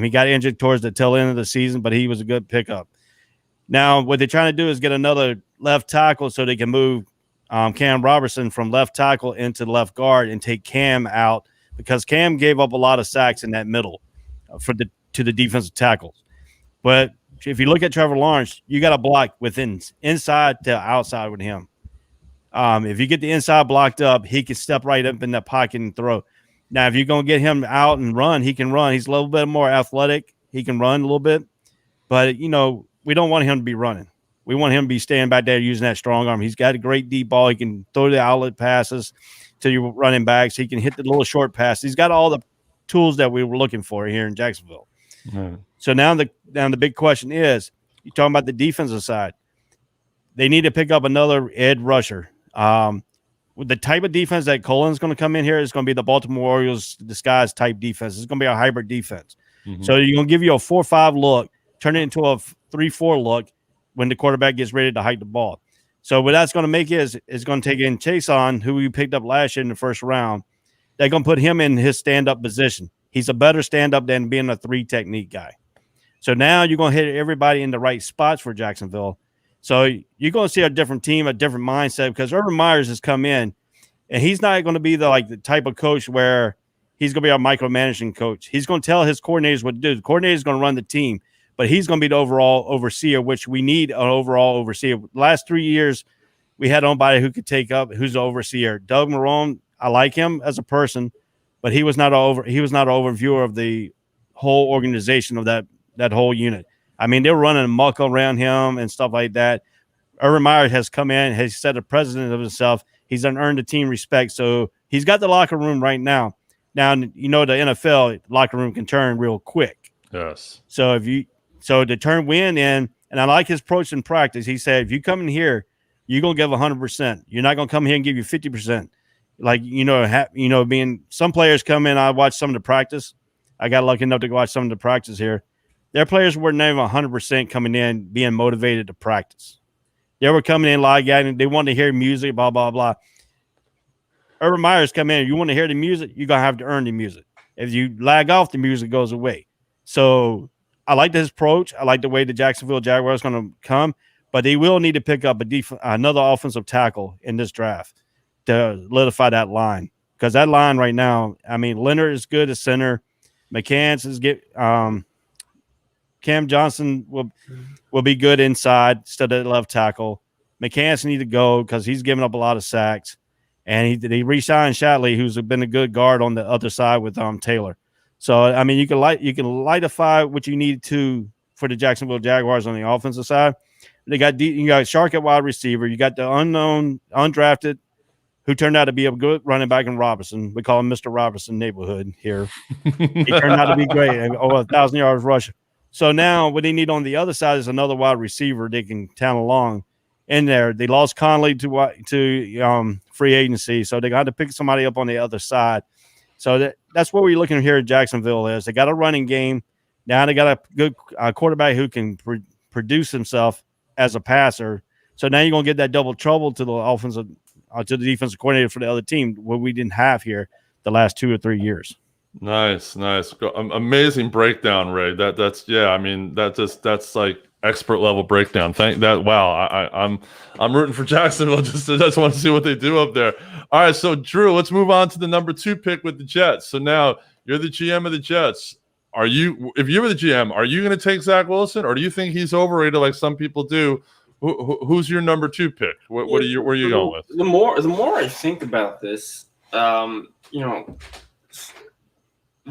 He got injured towards the tail end of the season, but he was a good pickup. Now, what they're trying to do is get another left tackle so they can move Cam Robertson from left tackle into left guard and take Cam out, because Cam gave up a lot of sacks in that middle to the defensive tackles. But if you look at Trevor Lawrence, you got to block inside to outside with him. If you get the inside blocked up, he can step right up in that pocket and throw. Now, if you're going to get him out and run, he can run. He's a little bit more athletic. He can run a little bit. But, we don't want him to be running. We want him to be staying back there using that strong arm. He's got a great deep ball. He can throw the outlet passes to your running backs. He can hit the little short pass. He's got all the tools that we were looking for here in Jacksonville. So now the big question is, you're talking about the defensive side. They need to pick up another edge rusher. With the type of defense that Colin's going to come in here, is going to be the Baltimore Orioles disguise type defense. It's going to be a hybrid defense. So you're going to give you a 4-5 look, turn it into a 3-4 look when the quarterback gets ready to hike the ball. So what that's going to make is going to take in Chason, who we picked up last year in the first round. They're going to put him in his stand-up position. He's a better stand-up than being a 3 technique guy. So now you're going to hit everybody in the right spots for Jacksonville. So you're going to see a different team, a different mindset, because Urban Myers has come in, and he's not going to be the type of coach where he's going to be our micromanaging coach. He's going to tell his coordinators what to do. The coordinator is going to run the team, but he's going to be the overall overseer, which we need an overall overseer. The last 3 years, we had nobody who could take up who's the overseer. Doug Marrone, I like him as a person, but he was not an overviewer of the whole organization of that whole unit. I mean, they were running amok around him and stuff like that. Urban Meyer has come in, has set a precedent of himself. He's earned the team respect. So he's got the locker room right now. Now, the NFL locker room can turn real quick. Yes. So to win in, and I like his approach in practice. He said, if you come in here, you're going to give 100%. You're not going to come here and give you 50%. Being some players come in, I watched some of the practice. I got lucky enough to watch some of the practice here. Their players were never 100% coming in, being motivated to practice. They were coming in lollygagging. They wanted to hear music, blah, blah, blah. Urban Myers come in. You want to hear the music, you're going to have to earn the music. If you lag off, the music goes away. So I like his approach. I like the way the Jacksonville Jaguars are going to come, but they will need to pick up another offensive tackle in this draft to solidify that line. Because that line right now, I mean, Leonard is good at center. McCants is Cam Johnson will be good inside instead of left tackle. McCants need to go because he's given up a lot of sacks. And he re-signed Shatley, who's been a good guard on the other side with Taylor. So, I mean, you can lightify what you need to for the Jacksonville Jaguars on the offensive side. You got Shark at wide receiver. You got the unknown, undrafted, who turned out to be a good running back in Robinson. We call him Mr. Robinson neighborhood here. He turned out to be great, over 1,000 yards rushing. So now what they need on the other side is another wide receiver they can town along in there. They lost Conley to free agency, so they got to pick somebody up on the other side. So that's what we're looking here at Jacksonville is. They got a running game. Now they got a good quarterback who can produce himself as a passer. So now you're going to get that double trouble to the defensive coordinator for the other team, what we didn't have here the last 2 or 3 years. Nice. Amazing breakdown, Ray. That's like expert level breakdown. I'm rooting for Jacksonville. Just want to see what they do up there. All right, so Drew, let's move on to the number 2 pick with the Jets. So now you're the GM of the Jets. If you were the GM, are you going to take Zach Wilson, or do you think he's overrated like some people do? Who's your number 2 pick? Where are you going with? The more I think about this, the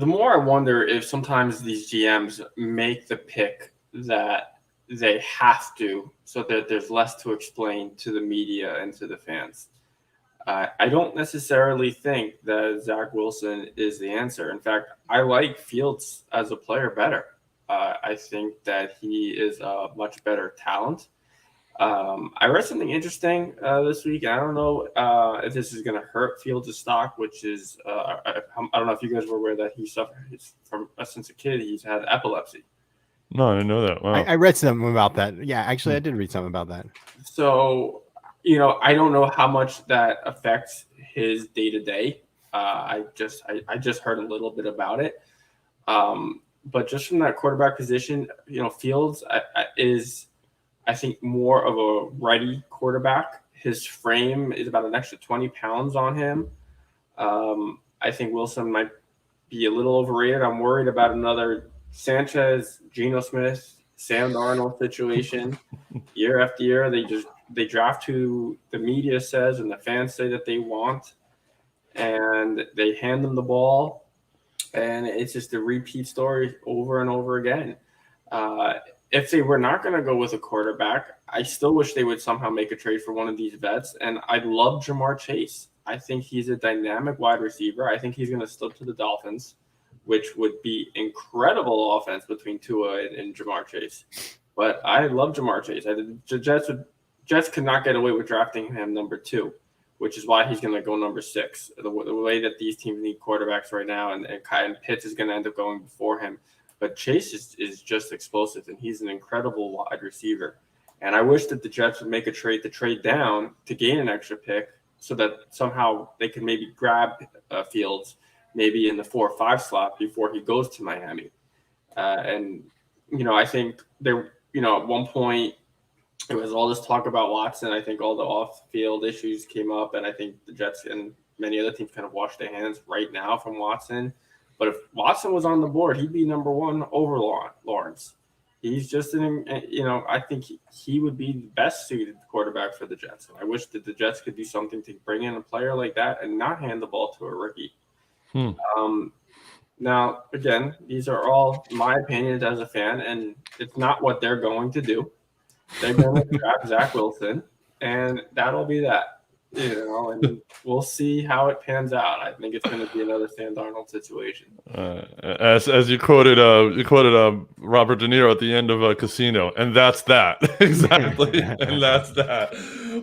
more I wonder if sometimes these GMs make the pick that they have to, so that there's less to explain to the media and to the fans. I don't necessarily think that Zach Wilson is the answer. In fact, I like Fields as a player better. I think that he is a much better talent. I read something interesting this week. I don't know if this is going to hurt Fields' stock, which is I don't know if you guys were aware that he suffered since a kid. He's had epilepsy. No, I didn't know that. Wow. I read something about that. Yeah, actually, I did read something about that. So, I don't know how much that affects his day to day. I just heard a little bit about it. But just from that quarterback position, Fields is, I think, more of a righty quarterback. His frame is about an extra 20 pounds on him. I think Wilson might be a little overrated. I'm worried about another Sanchez, Geno Smith, Sam Darnold situation. Year after year, they draft who the media says and the fans say that they want, and they hand them the ball, and it's just a repeat story over and over again. If they were not going to go with a quarterback, I still wish they would somehow make a trade for one of these vets, and I love Jamar Chase. I think he's a dynamic wide receiver. I think he's going to slip to the Dolphins, which would be incredible offense between Tua and Jamar Chase. But I love Jamar Chase. The Jets could not get away with drafting him number 2, which is why he's going to go number 6. The way that these teams need quarterbacks right now, and Pitts is going to end up going before him. But Chase is just explosive, and he's an incredible wide receiver. And I wish that the Jets would make a trade to trade down to gain an extra pick so that somehow they could maybe grab Fields maybe in the 4 or 5 slot before he goes to Miami. I think there, at one point it was all this talk about Watson. I think all the off-field issues came up, and I think the Jets and many other teams kind of washed their hands right now from Watson. But if Watson was on the board, he'd be number 1 over Lawrence. He's just I think he would be the best suited quarterback for the Jets. And I wish that the Jets could do something to bring in a player like that and not hand the ball to a rookie. Now, again, these are all my opinions as a fan, and it's not what they're going to do. They're going to draft Zach Wilson, and that'll be that. And we'll see how it pans out. I think it's going to be another Sam Darnold situation. As you quoted Robert De Niro at the end of Casino, and that's that. Exactly. And that's that.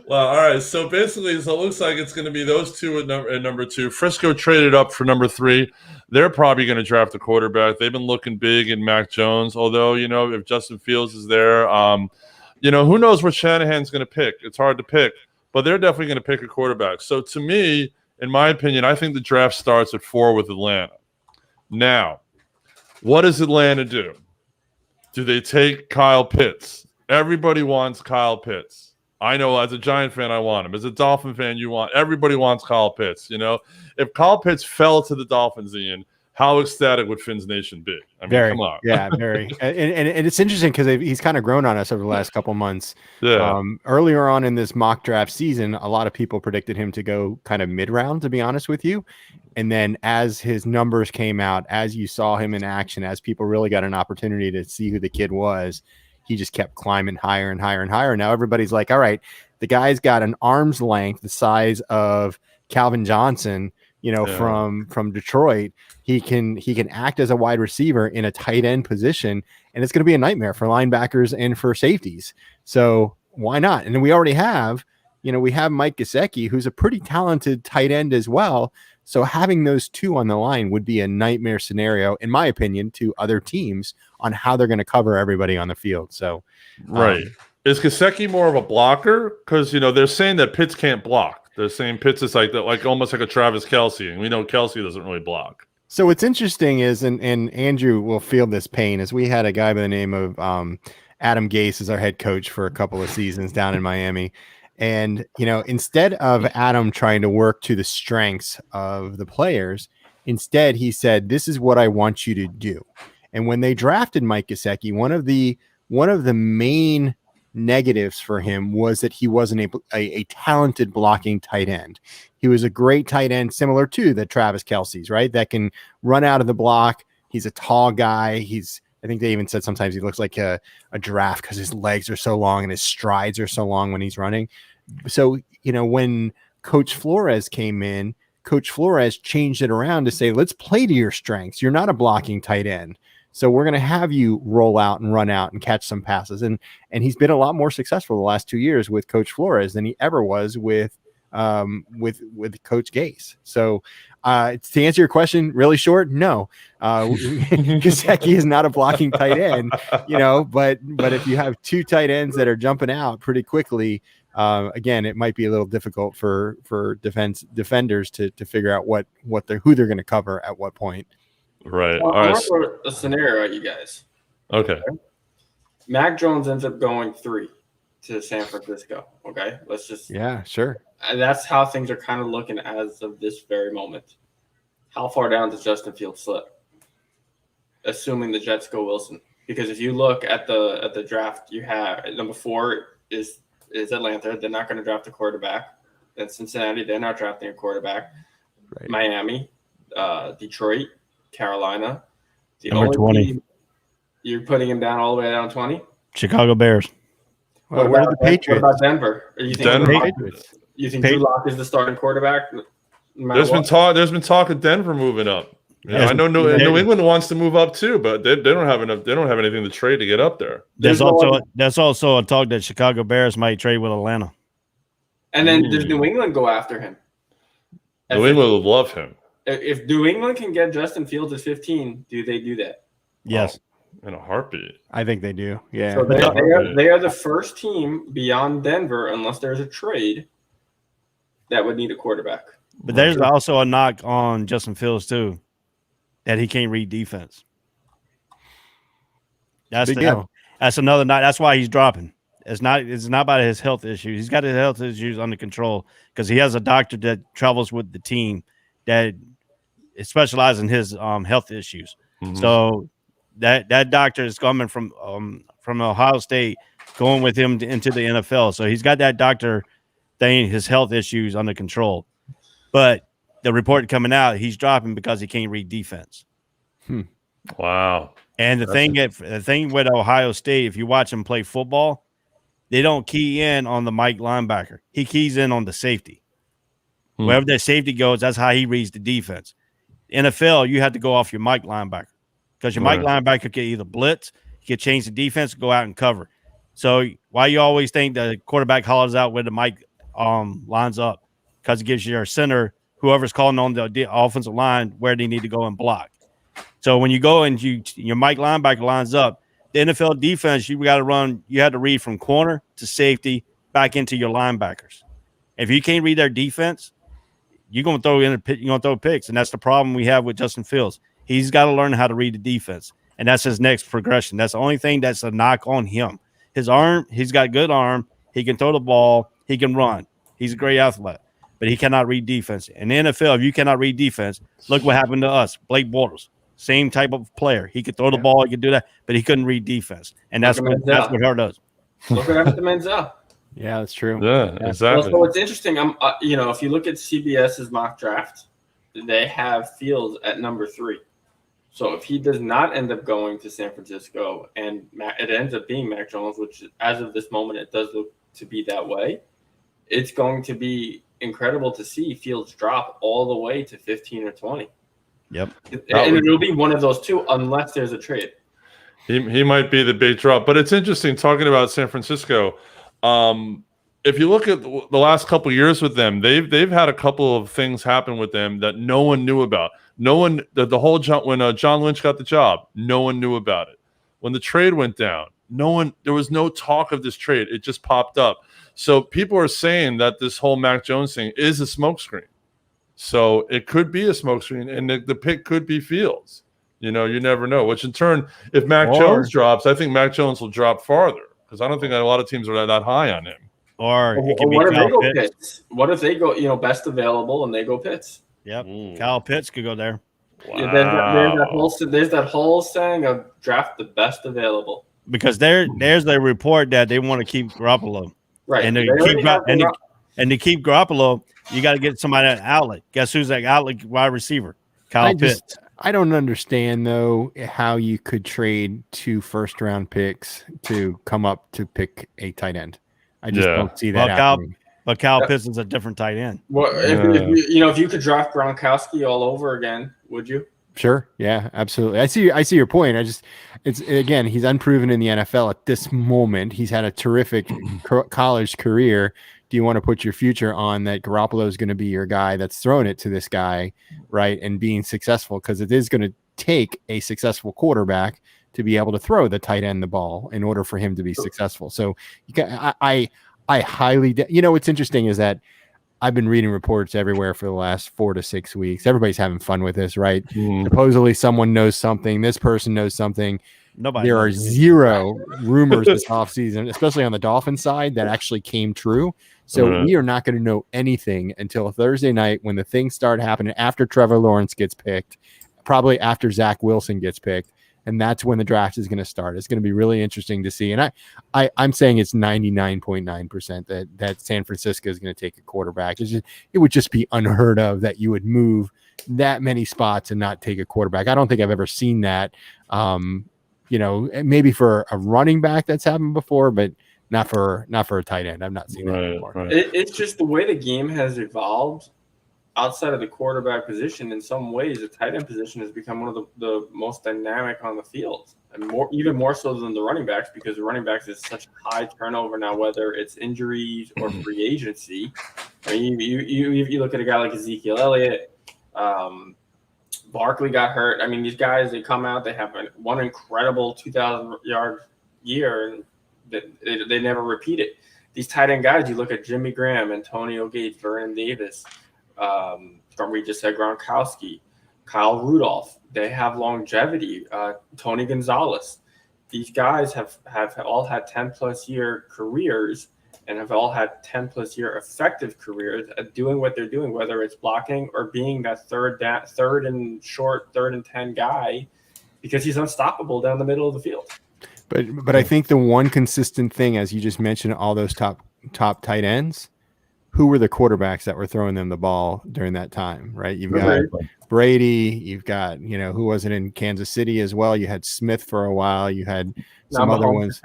Well, all right. So basically, it looks like it's going to be those two at number 2. Frisco traded up for number 3. They're probably going to draft a quarterback. They've been looking big in Mac Jones, although, if Justin Fields is there, who knows what Shanahan's going to pick. It's hard to pick. But they're definitely going to pick a quarterback. So to me, in my opinion, I think the draft starts at 4 with Atlanta. Now, what does Atlanta do? Do they take Kyle Pitts? Everybody wants Kyle Pitts. I know as a Giant fan, I want him. As a Dolphin fan, everybody wants Kyle Pitts. If Kyle Pitts fell to the Dolphins, Ian, how ecstatic would Fins Nation be? I mean, very, come on. Yeah, very. and it's interesting because he's kind of grown on us over the last couple months. Yeah. Earlier on in this mock draft season, a lot of people predicted him to go kind of mid-round, to be honest with you. And then as his numbers came out, as you saw him in action, as people really got an opportunity to see who the kid was, he just kept climbing higher and higher and higher. Now everybody's like, all right, the guy's got an arm's length the size of Calvin Johnson, from Detroit. He can act as a wide receiver in a tight end position, and it's going to be a nightmare for linebackers and for safeties. So why not? And then we already have, we have Mike Gesicki, who's a pretty talented tight end as well. So having those two on the line would be a nightmare scenario, in my opinion, to other teams on how they're going to cover everybody on the field. So, right. Is Gesicki more of a blocker? Because, they're saying that Pitts can't block. They're saying Pitts is like that, like almost like a Travis Kelce, and we know Kelce doesn't really block. So what's interesting is, and Andrew will feel this pain, is we had a guy by the name of Adam Gase as our head coach for a couple of seasons down in Miami. And, instead of Adam trying to work to the strengths of the players, instead he said, this is what I want you to do. And when they drafted Mike Gesicki, one of the main negatives for him was that he wasn't a talented blocking tight end. He was a great tight end, similar to the Travis Kelce's, right? That can run out of the block. He's a tall guy. I think they even said sometimes he looks like a giraffe because his legs are so long and his strides are so long when he's running. So, when Coach Flores came in, Coach Flores changed it around to say, let's play to your strengths. You're not a blocking tight end. So we're going to have you roll out and run out and catch some passes. And he's been a lot more successful the last 2 years with Coach Flores than he ever was with Coach Gase. So to answer your question really short, no, Gesicki is not a blocking tight end, but if you have 2 tight ends that are jumping out pretty quickly, again, it might be a little difficult for defenders to figure out who they're going to cover at what point. Right. Well, All I'm right. going to throw a scenario at you guys. Okay. Mac Jones ends up going 3 to San Francisco. Okay, let's just Sure. And that's how things are kind of looking as of this very moment. How far down does Justin Fields slip? Assuming the Jets go Wilson, because if you look at the draft, you have number 4 is Atlanta. They're not going to draft a quarterback. Then Cincinnati, they're not drafting a quarterback. Right. Miami, Detroit, Carolina. The Number only 20. team you're putting him down all the way down 20. Chicago Bears. Well, what are the Patriots? What about Denver? Are you think Denver. You think Drew Lock is the starting quarterback? No matter There's been what? talk. There's been talk of Denver moving up. Yes. I know New England wants to move up too, but they don't have enough. They don't have anything to trade to get up there. There's also a talk that Chicago Bears might trade with Atlanta. And then does New England go after him? New England would love him If New England can get Justin Fields at 15, do they do that? Yes. in a heartbeat. I think they do. Yeah. So they are the first team beyond Denver, unless there's a trade, that would need a quarterback. But there's also a knock on Justin Fields too, that he can't read defense. That's another knock. That's why he's dropping. It's not about his health issues. He's got his health issues under control because he has a doctor that travels with the team that specializes in his health issues. Mm-hmm. So that doctor is coming from Ohio State, going with him into the NFL. So he's got that doctor thing, his health issues under control. But the report coming out, he's dropping because he can't read defense. Wow. And the thing with Ohio State, if you watch him play football, they don't key in on the Mike linebacker. He keys in on the safety. Wherever that safety goes, that's how he reads the defense. NFL, you have to go off your Mike linebacker because your Mike linebacker can either blitz, he can change the defense, go out and cover. So why you always think the quarterback hollers out where the Mike lines up? Because it gives your center, whoever's calling on the offensive line, where they need to go and block. So when you go and your Mike linebacker lines up, the NFL defense, you got to run. You had to read from corner to safety back into your linebackers. If you can't read their defense, you're going to throw picks, and that's the problem we have with Justin Fields. He's got to learn how to read the defense, and that's his next progression. That's the only thing that's a knock on him. His arm, he's got good arm. He can throw the ball. He can run. He's a great athlete, but he cannot read defense. In the NFL, if you cannot read defense, look what happened to us. Blake Bortles, same type of player. He could throw the ball. He could do that, but he couldn't read defense, and that's what hurt us. Look what happened to Menzel. Yeah, that's true. Yeah, exactly. Well, so it's interesting. If you look at CBS's mock draft, they have Fields at number 3. So if he does not end up going to San Francisco and it ends up being Mac Jones, which as of this moment it does look to be that way, it's going to be incredible to see Fields drop all the way to 15 or 20. Yep. And it'll be one of those two unless there's a trade. He might be the big drop, but it's interesting talking about San Francisco. If you look at the last couple of years with them, they've had a couple of things happen with them that no one knew about. No one, when John Lynch got the job, no one knew about it. When the trade went down, there was no talk of this trade. It just popped up. So people are saying that this whole Mac Jones thing is a smokescreen. So it could be a smokescreen, and the pick could be Fields. You never know. Which in turn, if Mac Jones drops, I think Mac Jones will drop farther because I don't think a lot of teams are that high on him. Or it could be what if they Kyle go Pitts. Pitts? What if they go, best available and they go Pitts? Yep. Kyle Pitts could go there. Wow. There's that whole saying of draft the best available. Because there's the report that they want to keep Garoppolo. Right. And to keep Garoppolo, you got to get somebody at outlet. Guess who's that outlet wide receiver? Kyle Pitts. I don't understand, though, how you could trade 2 first-round picks to come up to pick a tight end. I just don't see that happening. But Kyle Pitts is a different tight end. Well, if you could draft Gronkowski all over again, would you? Sure. Yeah, absolutely. I see your point. It's again, he's unproven in the NFL at this moment. He's had a terrific college career. Do you want to put your future on that Garoppolo is going to be your guy that's throwing it to this guy, right? And being successful, because it is going to take a successful quarterback to be able to throw the tight end the ball in order for him to be successful. So I highly, what's interesting is that I've been reading reports everywhere for the last 4 to 6 weeks. Everybody's having fun with this, right? Supposedly someone knows something. This person knows something. Nobody. There are zero rumors this offseason, especially on the Dolphins side, that actually came true. So we are not going to know anything until Thursday night when the things start happening after Trevor Lawrence gets picked, probably after Zach Wilson gets picked. And that's when the draft is going to start. It's going to be really interesting to see. And I'm saying it's 99.9% that San Francisco is going to take a quarterback. It would just be unheard of that you would move that many spots and not take a quarterback. I don't think I've ever seen that. Maybe for a running back that's happened before, but not for a tight end. I've not seen that before. Right. It's just the way the game has evolved. Outside of the quarterback position, in some ways, the tight end position has become one of the most dynamic on the field, and even more so than the running backs, because the running backs is such high turnover now, whether it's injuries or free agency. I mean, you look at a guy like Ezekiel Elliott, Barkley got hurt. I mean, these guys, they come out, they have one incredible 2,000-yard year, and they never repeat it. These tight end guys, you look at Jimmy Graham, Antonio Gates, Vernon Davis, we just said Gronkowski, Kyle Rudolph. They have longevity. Tony Gonzalez. These guys have all had 10-plus year careers and have all had 10-plus year effective careers at doing what they're doing, whether it's blocking or being that third and short, 3rd and 10 guy, because he's unstoppable down the middle of the field. But I think the one consistent thing, as you just mentioned, all those top tight ends, who were the quarterbacks that were throwing them the ball during that time, right? You've got Brady, you've got, who wasn't in Kansas City as well. You had Smith for a while. You had some other ones.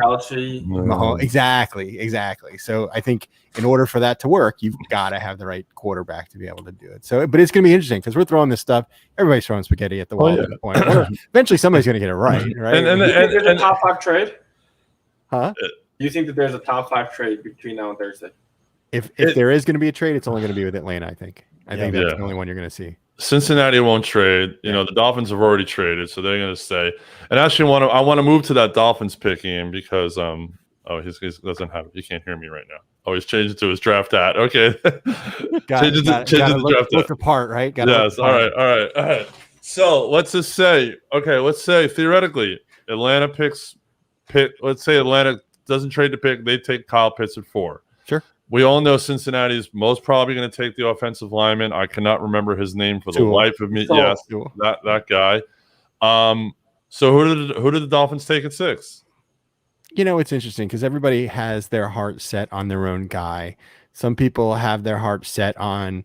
Exactly. So I think in order for that to work, you've got to have the right quarterback to be able to do it. So, but it's going to be interesting because we're throwing this stuff. Everybody's throwing spaghetti at the wall at the point. Eventually somebody's going to get it right? And there's a top 5 trade? Huh? Do you think that there's a top 5 trade between now and Thursday? If there is going to be a trade, it's only going to be with Atlanta, I think. I think that's the only one you're going to see. Cincinnati won't trade. The Dolphins have already traded, so they're going to stay. And actually, I want to move to that Dolphins pick, Ian, because he doesn't have it. You can't hear me right now. Oh, he's changed it to his draft hat. Okay, change it to draft hat. Look apart, right? Yes. All right. So let's just say, let's say theoretically, Atlanta picks. Let's say Atlanta doesn't trade the pick. They take Kyle Pitts at 4. Sure. We all know Cincinnati is most probably going to take the offensive lineman. I cannot remember his name for the life of me. Yes, that guy. So who did the Dolphins take at 6? It's interesting because everybody has their heart set on their own guy. Some people have their heart set on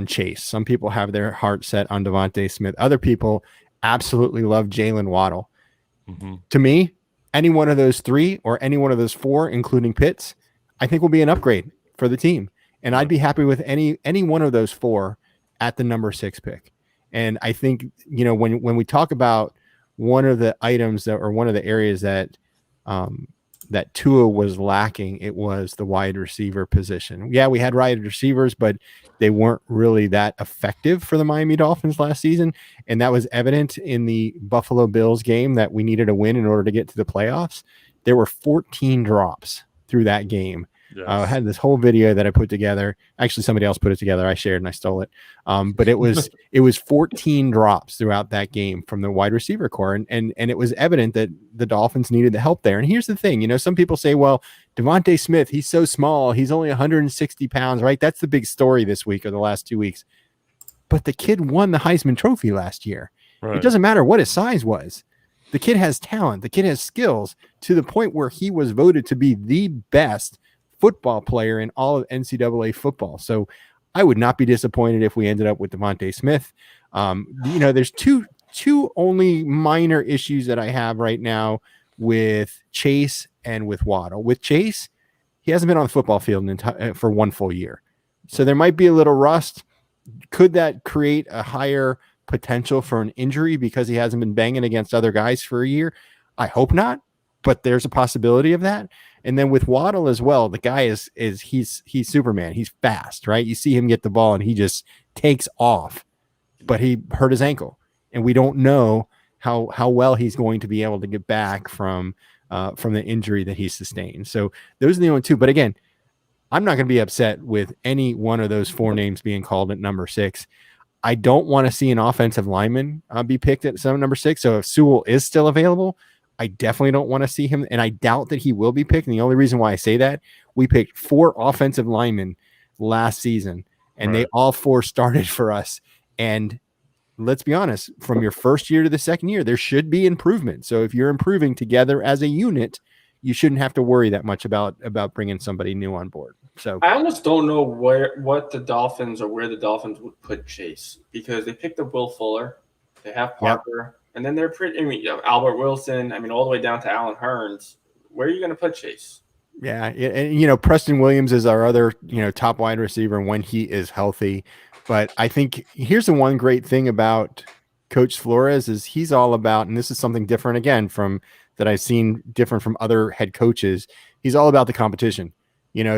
Chase. Some people have their heart set on Devontae Smith. Other people absolutely love Jalen Waddle. Mm-hmm. To me, any one of those 3 or any one of those 4, including Pitts, I think will be an upgrade for the team. And I'd be happy with any one of those 4 at the number 6 pick. And I think, when we talk about one of the items or one of the areas that Tua was lacking, it was the wide receiver position. Yeah, we had wide receivers, but they weren't really that effective for the Miami Dolphins last season. And that was evident in the Buffalo Bills game that we needed a win in order to get to the playoffs. There were 14 drops through that game. Yes. I had this whole video that I put together. Actually, somebody else put it together. I shared and I stole it. But it was 14 drops throughout that game from the wide receiver core. And it was evident that the Dolphins needed the help there. And here's the thing, some people say, well, Devontae Smith, he's so small. He's only 160 pounds, right? That's the big story this week or the last 2 weeks. But the kid won the Heisman Trophy last year. Right. It doesn't matter what his size was. The kid has talent. The kid has skills to the point where he was voted to be the best football player in all of NCAA football. So I would not be disappointed if we ended up with Devontae Smith. There's two only minor issues that I have right now with Chase and with Waddle. With Chase, he hasn't been on the football field for 1 full year. So there might be a little rust. Could that create a higher potential for an injury because he hasn't been banging against other guys for a year? I hope not, but there's a possibility of that. And then with Waddle as well, the guy he's Superman. He's fast, right? You see him get the ball and he just takes off, but he hurt his ankle, and we don't know how well he's going to be able to get back from the injury that he sustained. So those are the only two. But again, I'm not going to be upset with any one of those 4 names being called at number 6. I don't want to see an offensive lineman be picked at number 6. So if Sewell is still available, I definitely don't want to see him. And I doubt that he will be picked. And the only reason why I say that, we picked 4 offensive linemen last season, and they all 4 started for us. And let's be honest, from your first year to the second year, there should be improvement. So if you're improving together as a unit, you shouldn't have to worry that much about bringing somebody new on board. So I almost don't know where the Dolphins would put Chase, because they picked up Will Fuller, they have Parker, and then they're pretty. I mean, Albert Wilson. I mean, all the way down to Allen Hurns. Where are you going to put Chase? Yeah, and Preston Williams is our other top wide receiver when he is healthy. But I think here's the one great thing about Coach Flores is he's all about, and this is something different again from that I've seen different from other head coaches. He's all about the competition.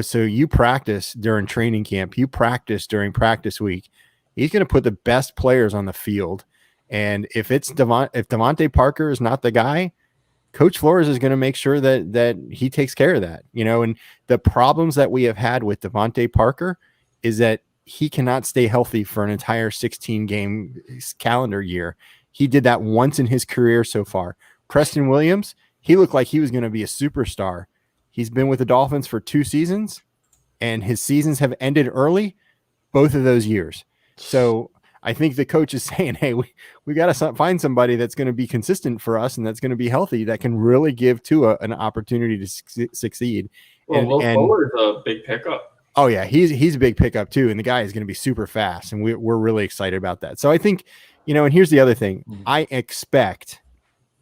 So you practice during training camp, you practice during practice week. He's going to put the best players on the field. And if Devontae Parker is not the guy, Coach Flores is going to make sure that he takes care of that. And the problems that we have had with Devontae Parker is that he cannot stay healthy for an entire 16-game calendar year. He did that once in his career so far. Preston Williams, he looked like he was going to be a superstar. He's been with the Dolphins for 2 seasons, and his seasons have ended early both of those years. So I think the coach is saying, hey, we got to find somebody that's going to be consistent for us and that's going to be healthy, that can really give Tua an opportunity to succeed. Well, Will Fuller is a big pickup. Oh, yeah, he's a big pickup too, and the guy is going to be super fast, and we're really excited about that. So I think, and here's the other thing. I expect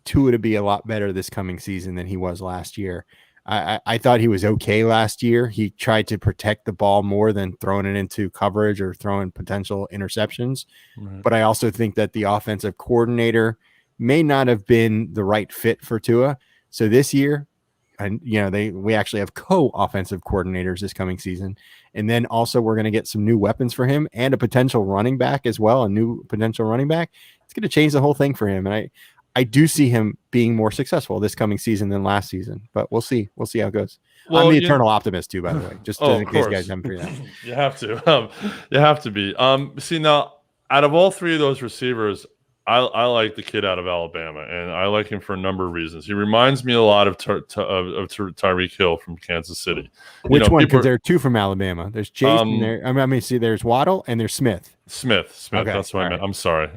Tua to be a lot better this coming season than he was last year. I thought he was okay last year. He tried to protect the ball more than throwing it into coverage or throwing potential interceptions. Right. But I also think that the offensive coordinator may not have been the right fit for Tua. So this year, and we actually have co-offensive coordinators this coming season. And then also we're going to get some new weapons for him and a potential running back as well, a new potential running back. It's going to change the whole thing for him. And I do see him being more succccessful this coming season than last season, but we'll see. We'll see how it goes. Well, I'm the eternal optimist too, by the way, just in case you guys haven't figured that out. You have to. You have to be. See, now, out of all 3 of those receivers, I like the kid out of Alabama, and I like him for a number of reasons. He reminds me a lot of Tyreek Hill from Kansas City. Which one? Because there are 2 from Alabama. There's Chase and there's Waddle and there's Smith. Smith. Okay. That's what I meant. I'm sorry.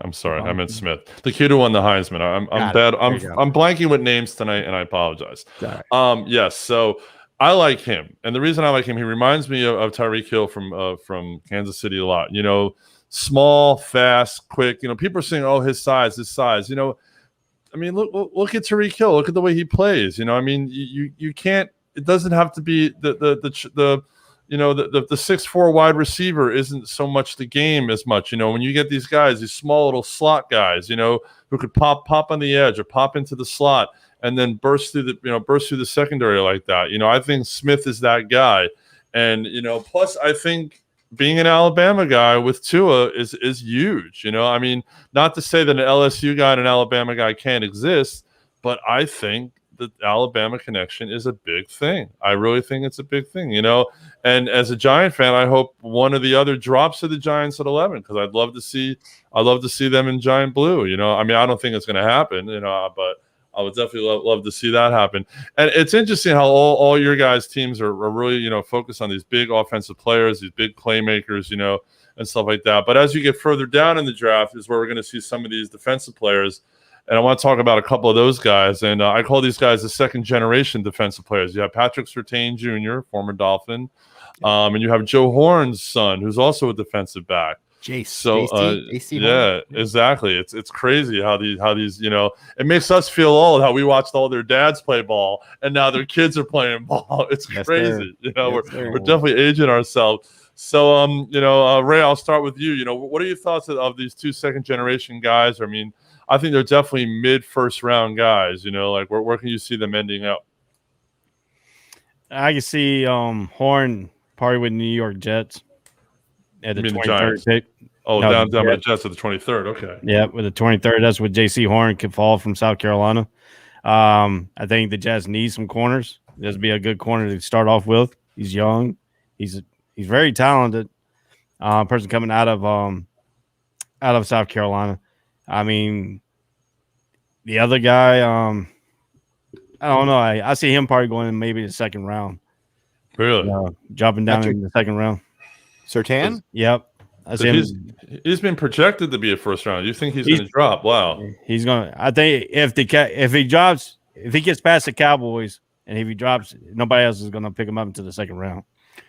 I meant Smith. The kid who won the Heisman. I'm bad. I'm blanking with names tonight, and I apologize. Right. Yes. So I like him, and the reason I like him, he reminds me of Tyreek Hill from Kansas City a lot. Small, fast, quick. People are saying, "Oh, his size." I mean, look at Tyreek Hill. Look at the way he plays. I mean, you can't. It doesn't have to be the 6'4" wide receiver isn't so much the game as much. When you get these guys, these small little slot guys, who could pop on the edge or pop into the slot and then burst through the secondary like that. I think Smith is that guy, and plus I think being an Alabama guy with Tua is huge. I mean, not to say that an LSU guy and an Alabama guy can't exist, but I think the Alabama connection is a big thing. I really think it's a big thing, and as a Giant fan, I hope one or the other drops to the Giants at 11, because I'd love to see them in Giant blue. I mean, I don't think it's going to happen, but I would definitely love to see that happen. And it's interesting how all your guys' teams are really, focused on these big offensive players, these big playmakers, and stuff like that. But as you get further down in the draft is where we're going to see some of these defensive players. And I want to talk about a couple of those guys. And I call these guys the second-generation defensive players. You have Patrick Surtain Jr., former Dolphin. And you have Joe Horn's son, who's also a defensive back. Jace. So yeah, exactly. It's crazy how these it makes us feel old how we watched all their dads play ball and now their kids are playing ball. It's crazy. We're definitely aging ourselves. So, Ray, I'll start with you. What are your thoughts of these two second-generation guys? I mean, I think they're definitely mid-first round guys. Like where can you see them ending up? I can see Horn probably with New York Jets at the 23rd pick. Oh, No, down yeah. with the Jets at the 23rd. Okay. Yeah, with the 23rd. That's what J.C. Horn could fall from South Carolina. I think the Jets need some corners. This would be a good corner to start off with. He's young. He's very talented. Person coming out of South Carolina. I mean, the other guy, I don't know. I see him probably going in maybe the second round. Really? Dropping down in the second round. Surtain? Yep. I see him. He's been projected to be a first round. You think he's going to drop? Wow. He's going to. I think if he gets past the Cowboys and if he drops, nobody else is going to pick him up into the second round.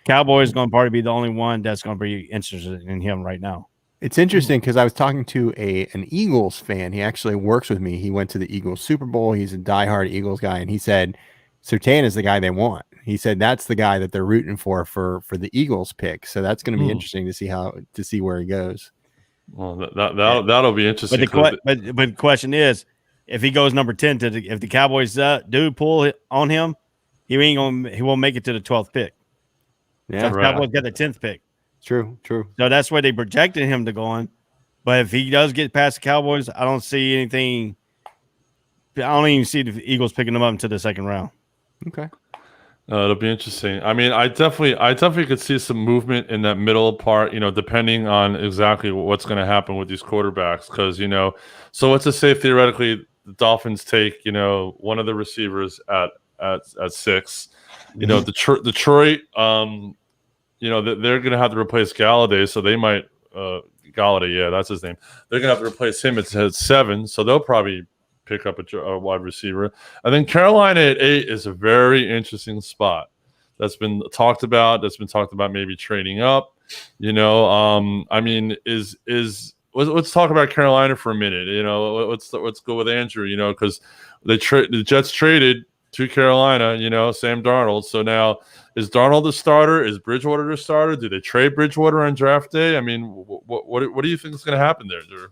Cowboys going to probably be the only one that's going to be interested in him right now. It's interesting because I was talking to an Eagles fan. He actually works with me. He went to the Eagles Super Bowl. He's a diehard Eagles guy, and he said Surtain is the guy they want. He said that's the guy that they're rooting for the Eagles pick. So that's going to be interesting to see where he goes. Well, that'll be interesting. But the question is, if he goes number 10 if the Cowboys do pull on him, he won't make it to the 12th pick. Yeah, so the Cowboys got the 10th pick. True. So that's where they projected him to go on. But if he does get past the Cowboys, I don't see anything. I don't even see the Eagles picking him up into the second round. Okay. It'll be interesting. I mean, I definitely could see some movement in that middle part, depending on exactly what's going to happen with these quarterbacks. Because, so let's just say theoretically the Dolphins take, one of the receivers at 6. Detroit, they're going to have to replace Galladay, so they might Galladay, yeah, that's his name. They're going to have to replace him at 7, so they'll probably pick up a wide receiver. And then Carolina at 8 is a very interesting spot. That's been talked about. Maybe trading up. I mean, let's talk about Carolina for a minute. Let's go with Andrew. Because the Jets traded to Carolina. Sam Darnold. So now is Darnold the starter? Is Bridgewater the starter? Do they trade Bridgewater on draft day? I mean, what do you think is going to happen there, Drew?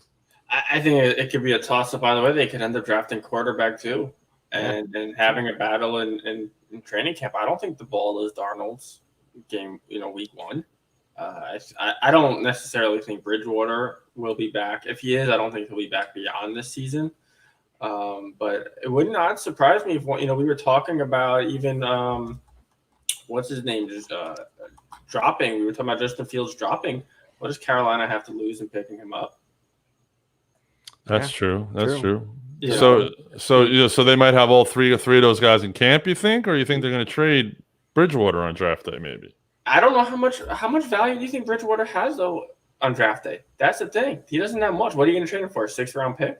I think it could be a toss-up. By the way, they could end up drafting quarterback too, and having a battle in training camp. I don't think the ball is Darnold's game. Week 1. I don't necessarily think Bridgewater will be back. If he is, I don't think he'll be back beyond this season. But it would not surprise me if we were talking about even what's his name just dropping. We were talking about Justin Fields dropping. What does Carolina have to lose in picking him up? That's true. That's true. Yeah. So they might have all three of those guys in camp, you think, or you think they're going to trade Bridgewater on draft day? Maybe. I don't know how much value do you think Bridgewater has though on draft day? That's the thing. He doesn't have much. What are you going to trade him for? A 6th round pick?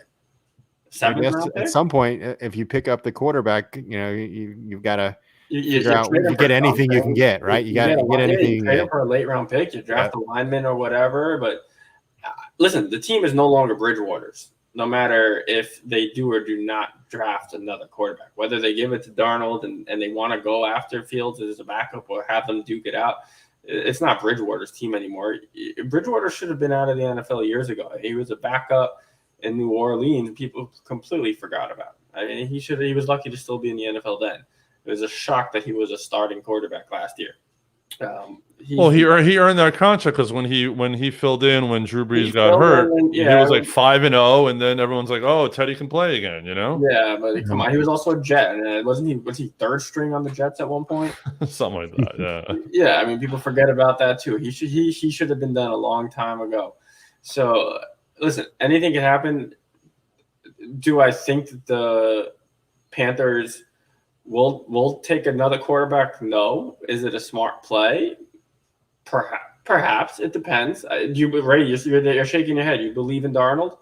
7th round pick? At some point, if you pick up the quarterback, you've got to figure out you get anything you can get, right? You got to get anything you can trade get him for a late round pick. You draft a lineman or whatever, but. Listen, the team is no longer Bridgewater's, no matter if they do or do not draft another quarterback. Whether they give it to Darnold and they want to go after Fields as a backup or have them duke it out, it's not Bridgewater's team anymore. Bridgewater should have been out of the NFL years ago. He was a backup in New Orleans. People completely forgot about him. I mean, he was lucky to still be in the NFL then. It was a shock that he was a starting quarterback last year. He earned that contract because when he filled in when Drew Brees got hurt, he was like 5-0, and then everyone's like, "Oh, Teddy can play again," Yeah, but come on, he was also a Jet, and was he third string on the Jets at one point? Something like that. Yeah. Yeah, I mean, people forget about that too. He should have been done a long time ago. So listen, anything can happen. Do I think that the Panthers will take another quarterback? No. Is it a smart play? Perhaps. It depends. You're shaking your head. You believe in Darnold?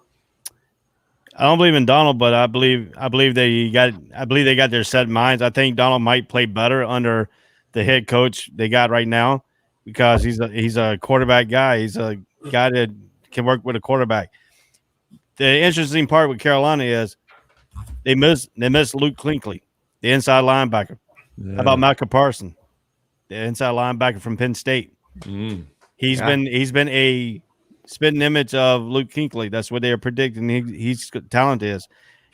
I don't believe in Donald, but I believe they got their set minds. I think Donald might play better under the head coach they got right now because he's a quarterback guy. He's a guy that can work with a quarterback. The interesting part with Carolina is they miss Luke Kuechly, the inside linebacker. Yeah. How about Micah Parsons, the inside linebacker from Penn State? He's been a spitting image of Luke Kuechly. That's what they are predicting. He's talent is.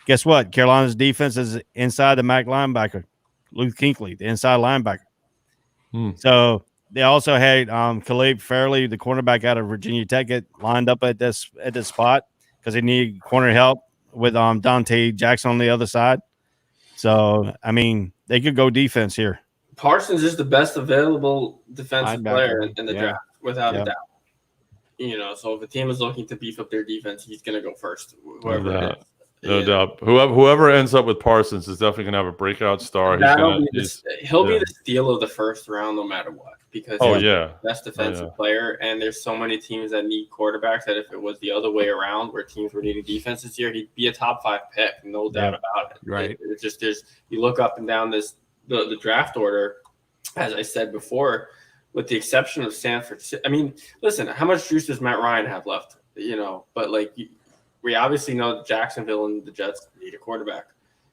Guess what? Carolina's defense is inside the MAC linebacker, Luke Kuechly, the inside linebacker. So they also had Caleb Fairley, the cornerback out of Virginia Tech, get lined up at this spot because they need corner help with Dante Jackson on the other side. So I mean, they could go defense here. Parsons is the best available defensive player in the draft, without a doubt. So if a team is looking to beef up their defense, he's going to go first. Whoever it is. No doubt. Whoever ends up with Parsons is definitely going to have a breakout star. He'll be the steal of the first round no matter what, because he's the best defensive player. And there's so many teams that need quarterbacks that if it was the other way around, where teams were needing defense this year, he'd be a top 5 pick, no doubt about it. Right. It's just you look up and down the draft order, as I said before, with the exception of Stanford. I mean, listen, how much juice does Matt Ryan have left? But we obviously know that Jacksonville and the Jets need a quarterback.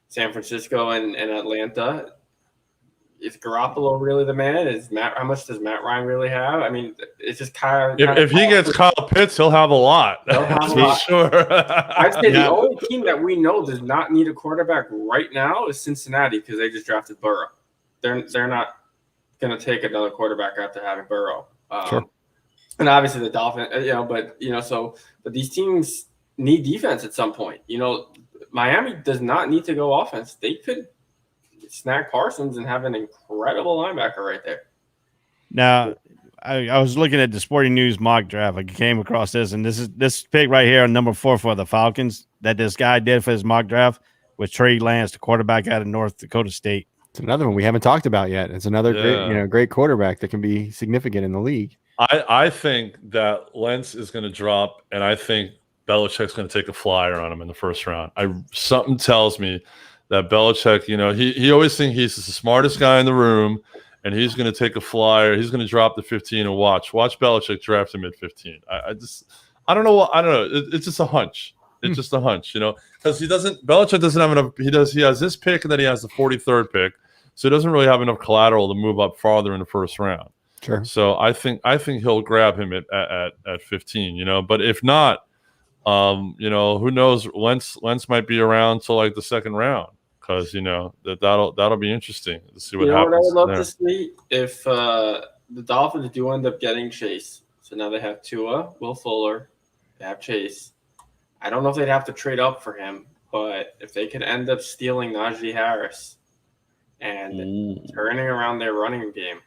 San Francisco and Atlanta, is Garoppolo really the man? How much does Matt Ryan really have? I mean, it's just kind of. If he gets Kyle Pitts, he'll have a lot. Sure. I'd say the only team that we know does not need a quarterback right now is Cincinnati, because they just drafted Burrow. They're not going to take another quarterback after having Burrow. Sure. And obviously the Dolphins, but these teams need defense at some point. Miami does not need to go offense. They could snag Parsons and have an incredible linebacker right there. Now, I was looking at the Sporting News mock draft. I came across this, and this pick right here, number 4 for the Falcons, that this guy did for his mock draft was Trey Lance, the quarterback out of North Dakota State. It's another one we haven't talked about yet. It's another great quarterback that can be significant in the league. I think that Lentz is going to drop, and I think Belichick's going to take a flyer on him in the first round. Something tells me that Belichick, he always thinks he's the smartest guy in the room, and he's going to take a flyer. He's going to drop the 15 and watch Belichick draft him at 15. I don't know. It's just a hunch. It's just a hunch, because Belichick doesn't have enough. He has this pick, and then he has the 43rd pick, so he doesn't really have enough collateral to move up farther in the first round. Sure. So I think he'll grab him at 15. But if not, who knows? Lentz might be around till like the second round, because that'll be interesting to see what happens. What I would love to see if the Dolphins do end up getting Chase. So now they have Tua, Will Fuller, they have Chase. I don't know if they'd have to trade up for him, but if they could end up stealing Najee Harris and turning around their running game.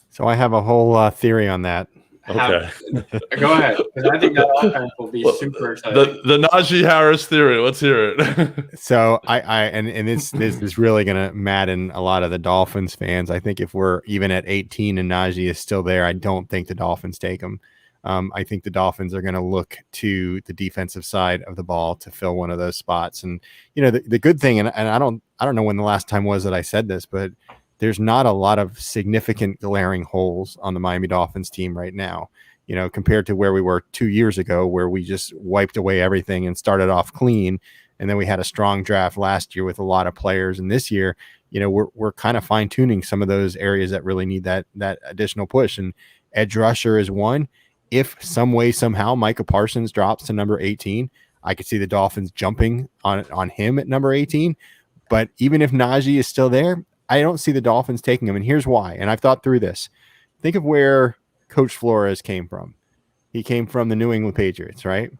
So I have a whole theory on that. Okay. Go ahead, because I think that offense will be super exciting. The Najee Harris theory. Let's hear it. So this is really going to madden a lot of the Dolphins fans. I think if we're even at 18 and Najee is still there, I don't think the Dolphins take him. I think the Dolphins are going to look to the defensive side of the ball to fill one of those spots. And the good thing, and I don't know when the last time was that I said this, but there's not a lot of significant glaring holes on the Miami Dolphins team right now, compared to where we were 2 years ago, where we just wiped away everything and started off clean. And then we had a strong draft last year with a lot of players. And this year, we're kind of fine tuning some of those areas that really need that additional push. And edge rusher is one. If some way, somehow Micah Parsons drops to number 18, I could see the Dolphins jumping on him at number 18. But even if Najee is still there, I don't see the Dolphins taking him. And here's why. And I've thought through this. Think of where Coach Flores came from. He came from the New England Patriots, right?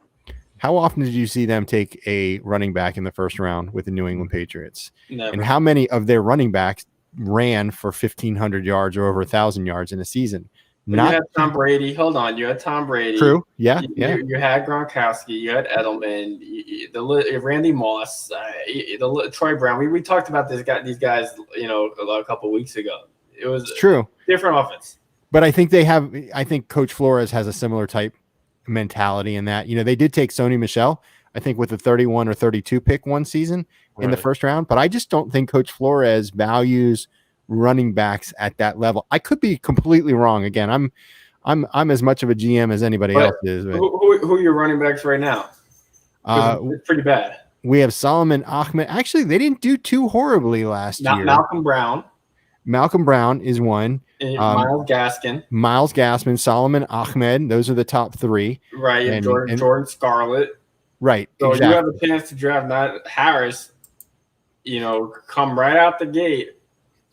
How often did you see them take a running back in the first round with the New England Patriots? Never. And how many of their running backs ran for 1,500 yards or over 1,000 yards in a season? You had Tom Brady. Hold on. You had Tom Brady. True. Yeah. You had Gronkowski. You had Edelman. The Randy Moss. Troy Brown. We talked about these guys. A couple of weeks ago. It was true. Different offense. But I think Coach Flores has a similar type mentality in that. They did take Sony Michel, I think, with a 31 or 32 pick one season in the first round. But I just don't think Coach Flores values running backs at that level. I could be completely wrong. Again, I'm as much of a GM as anybody else is. But, who are your running backs right now? It's pretty bad. We have Solomon Ahmed. Actually, they didn't do too horribly last year. Malcolm Brown. Malcolm Brown is one. And Miles Gaskin. Miles Gaskin, Solomon Ahmed. Those are the top three. Right. And Jordan Scarlett. Right. So exactly. you have a chance to draft not Harris, come right out the gate.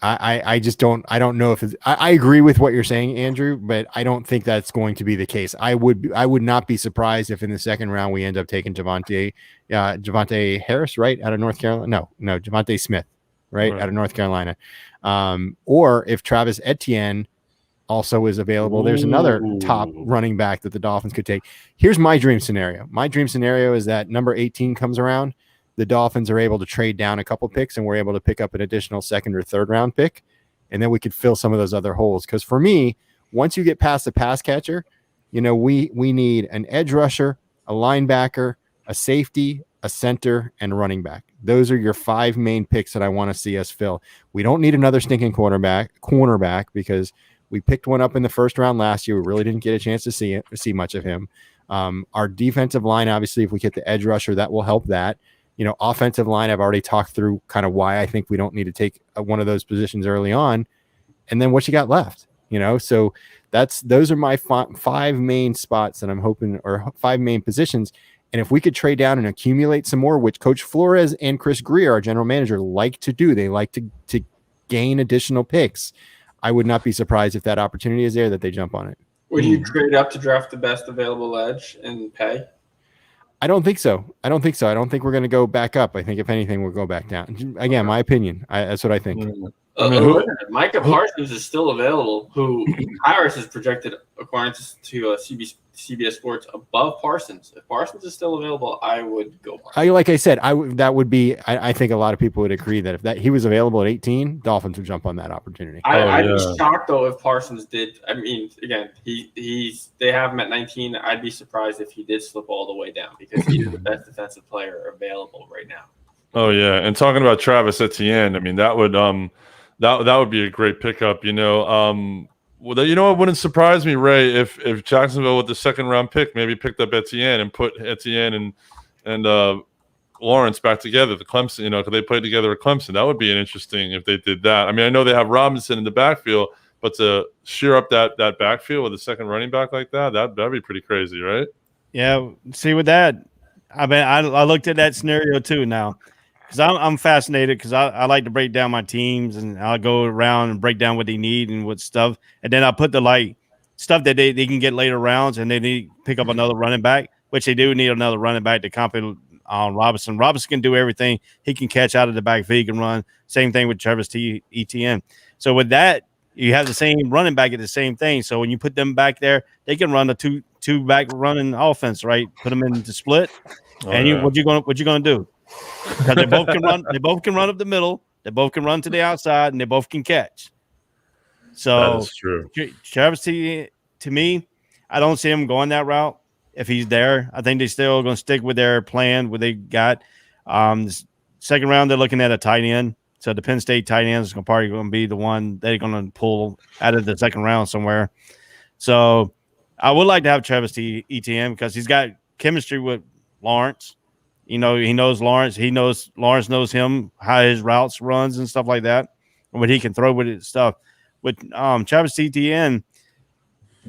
I just don't know if I agree with what you're saying, Andrew, but I don't think that's going to be the case. I would not be surprised if in the second round we end up taking Javonte Harris, right, out of North Carolina. No, Javonte Smith, right, out of North Carolina. Or if Travis Etienne also is available, there's another top running back that the Dolphins could take. Here's my dream scenario. My dream scenario is that number 18 comes around. The Dolphins are able to trade down a couple picks and we're able to pick up an additional second or third round pick. And then we could fill some of those other holes. Because for me, once you get past the pass catcher, we need an edge rusher, a linebacker, a safety, a center, and a running back. Those are your 5 main picks that I want to see us fill. We don't need another stinking cornerback because we picked one up in the first round last year. We really didn't get a chance to see much of him. Our defensive line, obviously, if we get the edge rusher, that will help that. Offensive line, I've already talked through kind of why I think we don't need to take one of those positions early on. And then what you got left, so those are my 5 main spots that I'm hoping, or 5 main positions. And if we could trade down and accumulate some more, which Coach Flores and Chris Grier, our general manager, like to do, they like to gain additional picks. I would not be surprised if that opportunity is there that they jump on it. Would you trade up to draft the best available edge and pay? I don't think so. I don't think we're going to go back up. I think if anything, we'll go back down. Again, my opinion. That's what I think. Micah Parsons is still available, who Harris is projected, according to CBS Sports, above Parsons. If Parsons is still available, I would go Parsons. Like I said, that would be. I think a lot of people would agree that if he was available at 18, Dolphins would jump on that opportunity. I'd be shocked though if Parsons did. I mean, again, they have him at 19. I'd be surprised if he did slip all the way down because he's the best defensive player available right now. Oh yeah, and talking about Travis Etienne, I mean that would be a great pickup. It wouldn't surprise me, Ray, if Jacksonville with the second round pick maybe picked up Etienne and put Etienne and Lawrence back together. The Clemson, because they played together at Clemson. That would be interesting if they did that. I mean, I know they have Robinson in the backfield, but to shear up that backfield with a second running back like that'd be pretty crazy, right? Yeah. See, with that, I mean, I looked at that scenario too now. Because I'm fascinated because I like to break down my teams and I'll go around and break down what they need and what stuff. And then I put the stuff that they can get later rounds and they need to pick up another running back, which they do need another running back to complement on Robinson. Robinson can do everything. He can catch out of the backfield. He can run. Same thing with Travis Etienne. So with that, you have the same running back at the same thing. So when you put them back there, they can run a two back running offense, right? Put them into split. What you gonna do? Because they both can run. They both can run up the middle. They both can run to the outside, and they both can catch. So that's true. Travis, to me, I don't see him going that route. If he's there, I think they're still going to stick with their plan. What they got. Second round, they're looking at a tight end. So the Penn State tight end is probably going to be the one they're going to pull out of the second round somewhere. So I would like to have Travis Etienne because he's got chemistry with Lawrence. He knows Lawrence. Lawrence knows him, how his routes runs and stuff like that, and what he can throw with his stuff. With Travis Etienne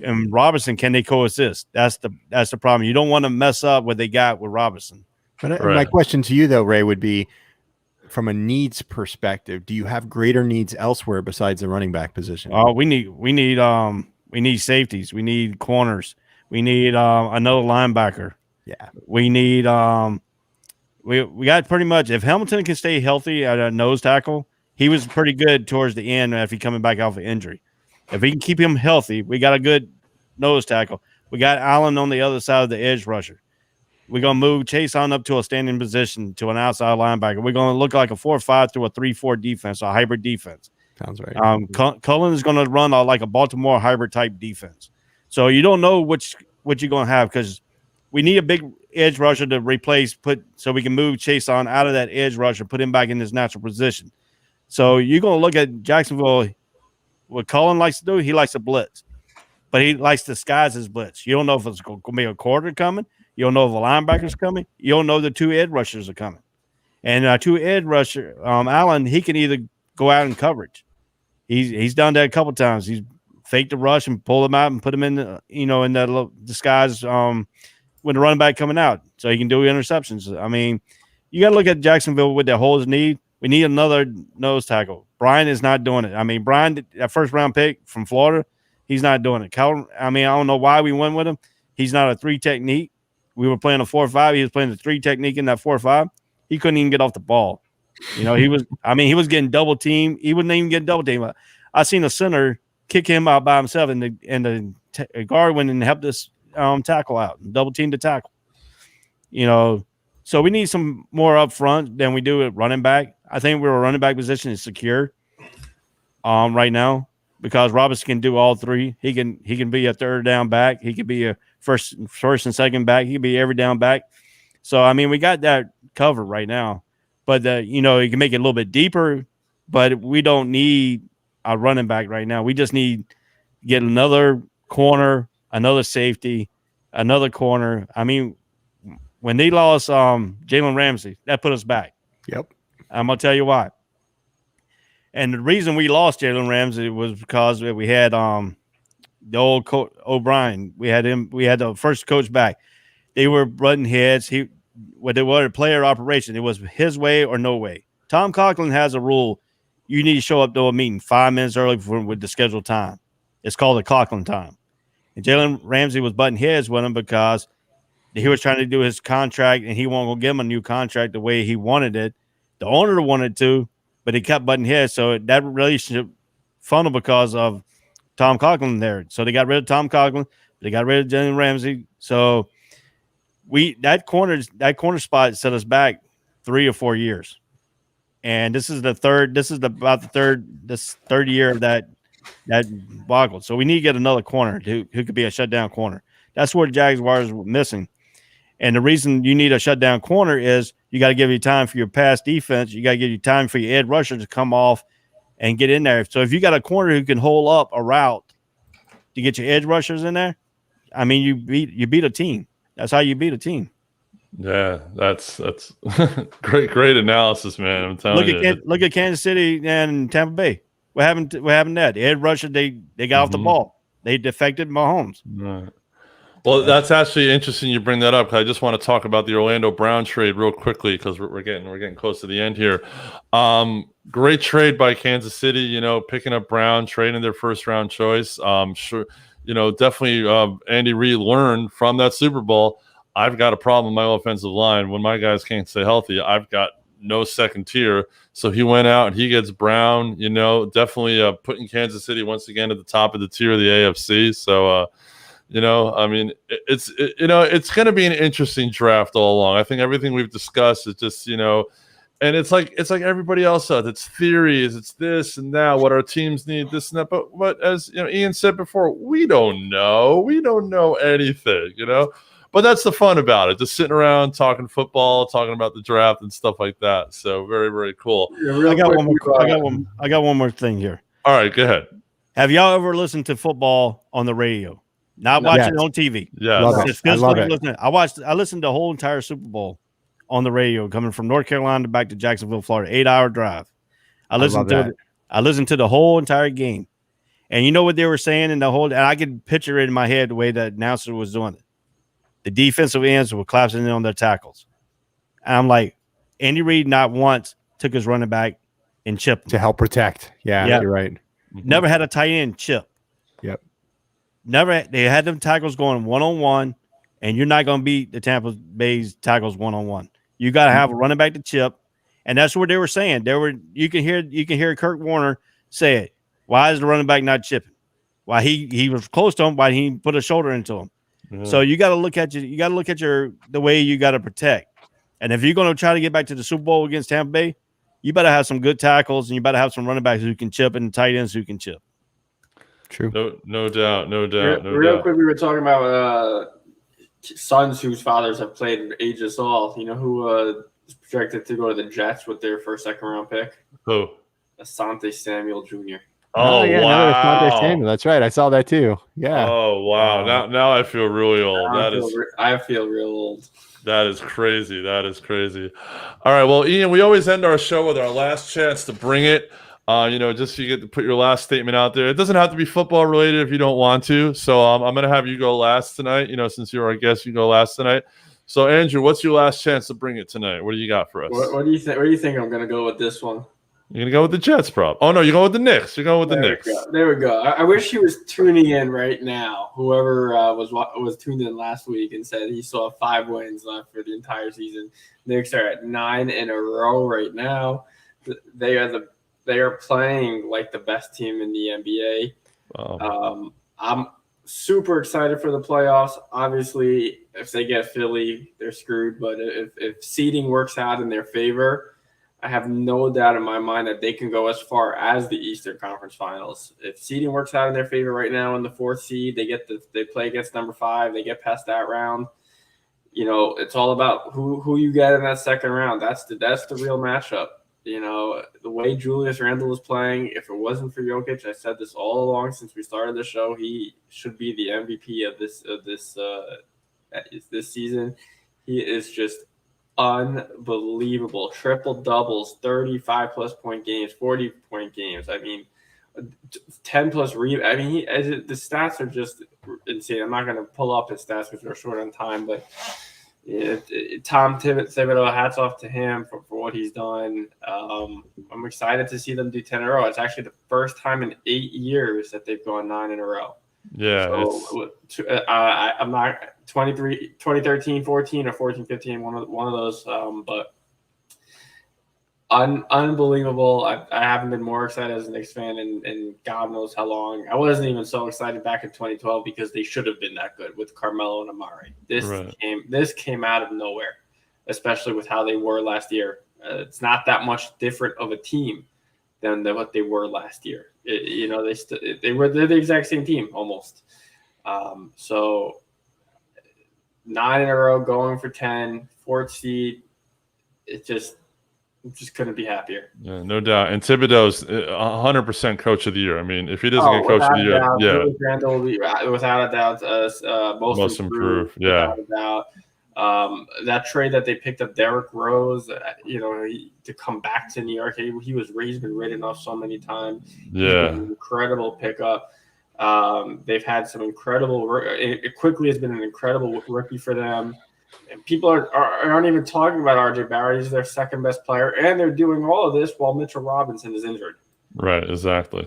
and Robinson, can they coexist? That's the problem. You don't want to mess up what they got with Robinson. But my question to you though, Ray, would be from a needs perspective, do you have greater needs elsewhere besides the running back position? We need safeties. We need corners. We need another linebacker. Yeah. We need we got pretty much, if Hamilton can stay healthy at a nose tackle, he was pretty good towards the end if he coming back off of injury. If we can keep him healthy, we got a good nose tackle. We got Allen on the other side of the edge rusher. We're going to move Chase on up to a standing position to an outside linebacker. We're going to look like a 4-5 to a 3-4 defense, a hybrid defense. Sounds right. Cullen is going to run like a Baltimore hybrid type defense. So you don't know what you're going to have because we need a big edge rusher to replace, so we can move Chase on out of that edge rusher, put him back in his natural position. So you're going to look at Jacksonville. What Cullen likes to do, he likes to blitz, but he likes to disguise his blitz. You don't know if it's going to be a quarter coming. You don't know if a linebacker's coming. You don't know the 2 edge rushers are coming. And 2 edge rusher, Allen, he can either go out in coverage. He's done that a couple times. He's faked the rush and pulled him out and put him in the, in that little disguise when the running back coming out, so he can do interceptions. I mean, you got to look at Jacksonville with their holes need. We need another nose tackle. Brian is not doing it. I mean, Brian, that first round pick from Florida, he's not doing it. I don't know why we went with him. He's not a 3 technique. We were playing a 4-5. He was playing the 3 technique in that 4-5. He couldn't even get off the ball. He was getting double teamed. He wouldn't even get double teamed. I seen a center kick him out by himself, and the guard went and helped us tackle out, double team to tackle. So we need some more up front than we do at running back. I think our running back position is secure right now because Robinson can do all 3. He can be a third down back. He could be a first and second back. He could be every down back. So I mean, we got that covered right now. But you can make it a little bit deeper. But we don't need a running back right now. We just need to get another corner, another safety, another corner. I mean, when they lost Jalen Ramsey, that put us back. Yep. I'm going to tell you why. And the reason we lost Jalen Ramsey was because we had the old coach O'Brien. We had the first coach back. They were butting heads. They were a player operation. It was his way or no way. Tom Coughlin has a rule. You need to show up to a meeting 5 minutes early with the scheduled time. It's called the Coughlin time. And Jalen Ramsey was butting heads with him because he was trying to do his contract, and he won't go give him a new contract the way he wanted it. The owner wanted to, but he kept butting heads. So that relationship funneled because of Tom Coughlin there. So they got rid of Tom Coughlin. They got rid of Jalen Ramsey. So that corner spot set us back 3 or 4 years. And this is about the third year of that boggled. So we need to get another corner who could be a shutdown corner. That's where the Jaguars were missing. And the reason you need a shutdown corner is you got to give you time for your pass defense. You got to give you time for your edge rusher to come off and get in there. So if you got a corner who can hold up a route to get your edge rushers in there, I mean, you beat a team. That's how you beat a team. Yeah, that's great analysis, man. I'm telling you. Look at Kansas City and Tampa Bay. What happened that? The edge rusher, they got off the ball. They defected Mahomes. Right. Well, that's actually interesting you bring that up. I just want to talk about the Orlando Brown trade real quickly because we're getting close to the end here. Great trade by Kansas City. Picking up Brown, trading their first round choice. Sure, definitely. Andy Reid learned from that Super Bowl. I've got a problem with my offensive line. When my guys can't stay healthy, I've got no second tier. So he went out and he gets Brown. Definitely putting Kansas City once again at the top of the tier of the AFC. So. I mean, it's going to be an interesting draft all along. I think everything we've discussed is just, and it's like everybody else does. It's theories, it's this and that, what our teams need, this and that. But as Ian said before, we don't know. We don't know anything, But that's the fun about it. Just sitting around talking football, talking about the draft and stuff like that. So very, very cool. I got one more thing here. All right, go ahead. Have y'all ever listened to football on the radio? Not watching it on TV. Yeah, I love it. I listened to the whole entire Super Bowl on the radio, coming from North Carolina back to Jacksonville, Florida, 8-hour drive. I listened to the whole entire game, and you know what they were saying in the whole. And I could picture it in my head the way the announcer was doing it. The defensive ends were collapsing in on their tackles, and I'm like, Andy Reid not once took his running back and chipped him to help protect. Yeah, you're right. Never had a tight end chip. Yep. Never. They had them tackles going 1-on-1, and you're not going to beat the Tampa Bay's tackles 1-on-1. You got to have a running back to chip, and that's what they were saying. You can hear Kurt Warner say it. Why is the running back not chipping? Why he was close to him? Why he put a shoulder into him? Yeah. So you got to look at the way you got to protect. And if you're going to try to get back to the Super Bowl against Tampa Bay, you better have some good tackles, and you better have some running backs who can chip and tight ends who can chip. True. No doubt. Real quick, we were talking about sons whose fathers have played ages all. You know who is projected to go to the Jets with their first second-round pick? Who? Asante Samuel Jr. Oh, yeah, wow. That's right. I saw that too. Yeah. Oh, wow. Now I feel really old. I feel real old. That is crazy. All right. Well, Ian, we always end our show with our last chance to bring it. Just so you get to put your last statement out there. It doesn't have to be football related if you don't want to. So I'm going to have you go last tonight. Since you're our guest, you go last tonight. So Andrew, what's your last chance to bring it tonight? What do you got for us? What do you think? Where do you think I'm going to go with this one? You're gonna go with the Jets, prop. Oh no, you're going with the Knicks. You're going with the Knicks. There we go. I wish he was tuning in right now. Whoever was tuned in last week and said he saw 5 wins left for the entire season. Knicks are at 9 in a row right now. They are playing like the best team in the NBA. Wow. I'm super excited for the playoffs. Obviously, if they get Philly, they're screwed. But if seeding works out in their favor, I have no doubt in my mind that they can go as far as the Eastern Conference Finals. If seeding works out in their favor right now in the 4th seed, they play against number 5, they get past that round. It's all about who you get in that second round. That's the real matchup. The way Julius Randle is playing, if it wasn't for Jokic, I said this all along since we started the show, he should be the MVP of this season. He is just unbelievable. Triple doubles, 35+ point games, 40-point games. 10+ rebounds. The stats are just insane. I'm not going to pull up his stats because we're short on time, but Tom Thibodeau, hats off to him for what he's done. I'm excited to see them do 10 in a row. It's actually the first time in 8 years that they've gone 9 in a row. Yeah. So, I'm not 2013, 14, or 14, 15, one of those. But unbelievable. I haven't been more excited as a Knicks fan in God knows how long. I wasn't even so excited back in 2012 because they should have been that good with Carmelo and Amari. This came out of nowhere, especially with how they were last year. It's not that much different of a team than what they were last year. They're the exact same team almost. So 9 in a row, going for 10, 4th seed. Just couldn't be happier. Yeah, no doubt. And Thibodeau's 100% coach of the year. If he doesn't get coach of the year, Randall will be, without a doubt, most improved. Yeah. Without a doubt. That trade that they picked up Derrick Rose, to come back to New York, he's been written off so many times. Yeah. An incredible pickup. They've had some incredible. It quickly has been an incredible rookie for them. And people aren't even talking about RJ Barrett. He's their second best player, and they're doing all of this while Mitchell Robinson is injured. Right, exactly.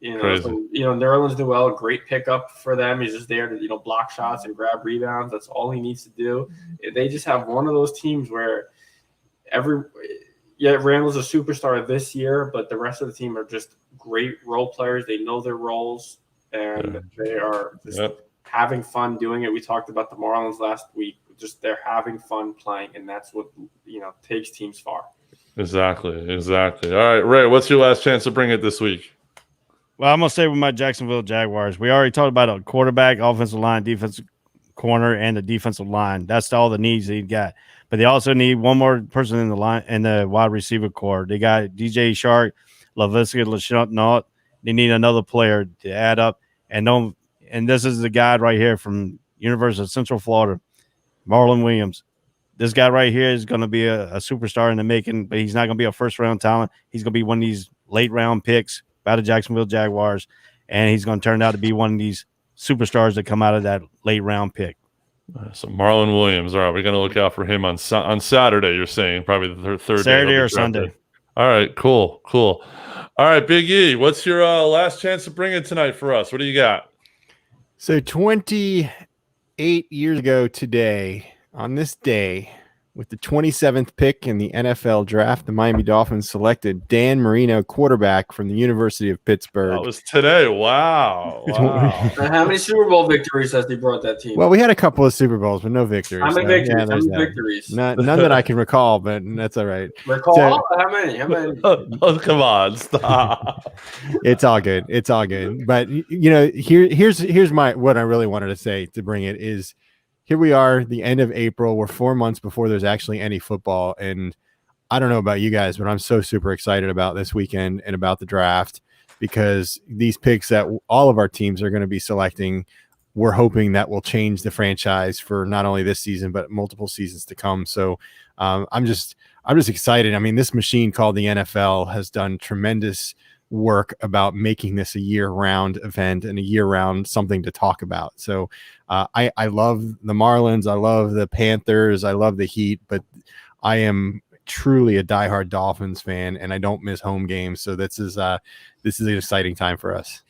Crazy. So, Nerlens Noel, great pickup for them. He's just there to block shots and grab rebounds. That's all he needs to do. They just have one of those teams where Randall's a superstar this year, but the rest of the team are just great role players. They know their roles, and they are just having fun doing it. We talked about the Marlins last week. Just they're having fun playing, and that's what takes teams far. Exactly. All right, Ray, what's your last chance to bring it this week? Well, I'm gonna stay with my Jacksonville Jaguars. We already talked about a quarterback, offensive line, defensive corner, and the defensive line. That's all the needs they got. But they also need one more person in the line in the wide receiver core. They got DJ Chark, Laviska Shenault. They need another player to add up. And this is the guy right here from University of Central Florida, Marlon Williams. This guy right here is going to be a superstar in the making, but he's not going to be a first-round talent. He's going to be one of these late-round picks by the Jacksonville Jaguars, and he's going to turn out to be one of these superstars that come out of that late-round pick. So Marlon Williams. All right, we're going to look out for him on Saturday, you're saying, probably the third Saturday or Sunday. All right, cool. All right, Big E, what's your last chance to bring it tonight for us? What do you got? So 28 years ago today, on this day, with the 27th pick in the NFL draft, the Miami Dolphins selected Dan Marino, quarterback from the University of Pittsburgh. That was today. Wow. How many Super Bowl victories has he brought that team? Well, we had a couple of Super Bowls, but no victories. How many victories? None that I can recall, but that's all right. Recall? How many? Oh, come on, stop. It's all good. But here's what I really wanted to say to bring it is, here we are, the end of April. We're 4 months before there's actually any football. And I don't know about you guys, but I'm so super excited about this weekend and about the draft, because these picks that all of our teams are going to be selecting, we're hoping that will change the franchise for not only this season, but multiple seasons to come. So I'm just excited. I mean, this machine called the NFL has done tremendous work about making this a year-round event and a year-round something to talk about. So I love the Marlins, I love the Panthers, I love the Heat, but I am truly a diehard Dolphins fan, and I don't miss home games. So this is an exciting time for us.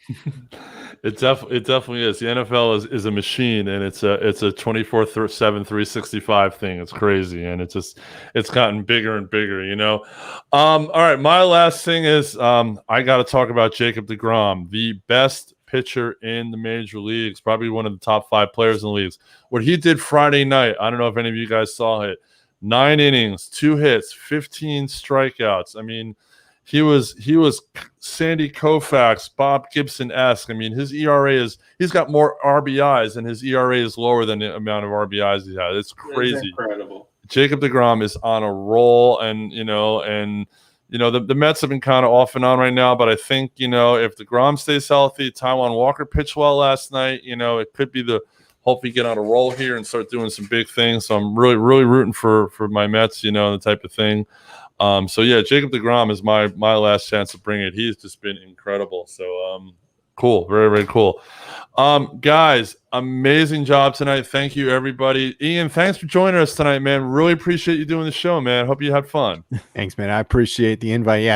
It definitely is. The NFL is a machine, and it's a 24/7 365 thing. It's crazy, and it's gotten bigger and bigger, you know. All right, my last thing is I got to talk about Jacob deGrom, the best pitcher in the major leagues, probably one of the top 5 players in the leagues. What he did Friday night, I don't know if any of you guys saw it. 9 innings, 2 hits, 15 strikeouts. I mean, he was Sandy Koufax, Bob Gibson-esque. I mean, his ERA he's got more RBIs and his ERA is lower than the amount of RBIs he had. It's crazy. It's incredible. Jacob deGrom is on a roll, and the Mets have been kind of off and on right now, but I think, if deGrom stays healthy, Taijuan Walker pitched well last night, it could be hopefully get on a roll here and start doing some big things. So I'm really, really rooting for my Mets, the type of thing. So yeah, Jacob deGrom is my last chance to bring it. He's just been incredible. So cool, very, very cool. Guys, amazing job tonight. Thank you, everybody. Ian, thanks for joining us tonight, man. Really appreciate you doing the show, man. Hope you had fun. Thanks, man. I appreciate the invite. Yeah,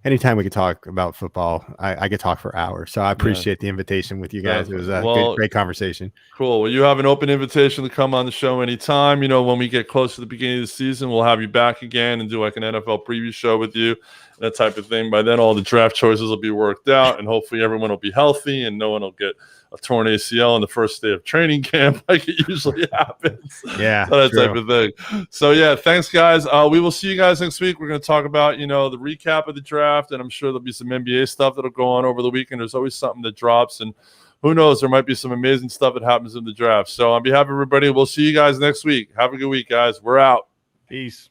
anytime we could talk about football, I could talk for hours. So I appreciate the invitation with you guys. It was a great conversation. Cool. Well, you have an open invitation to come on the show anytime. When we get close to the beginning of the season, we'll have you back again and do like an NFL preview show with you, that type of thing. By then, all the draft choices will be worked out, and hopefully everyone will be healthy and no one will get a torn ACL on the first day of training camp like it usually happens. Yeah, that type of thing. So yeah, thanks guys. We will see you guys next week. We're going to talk about the recap of the draft, and I'm sure there'll be some NBA stuff that'll go on over the weekend. There's always something that drops, and who knows, there might be some amazing stuff that happens in the draft. So on behalf of everybody, we'll see you guys next week. Have a good week, guys. We're out. Peace.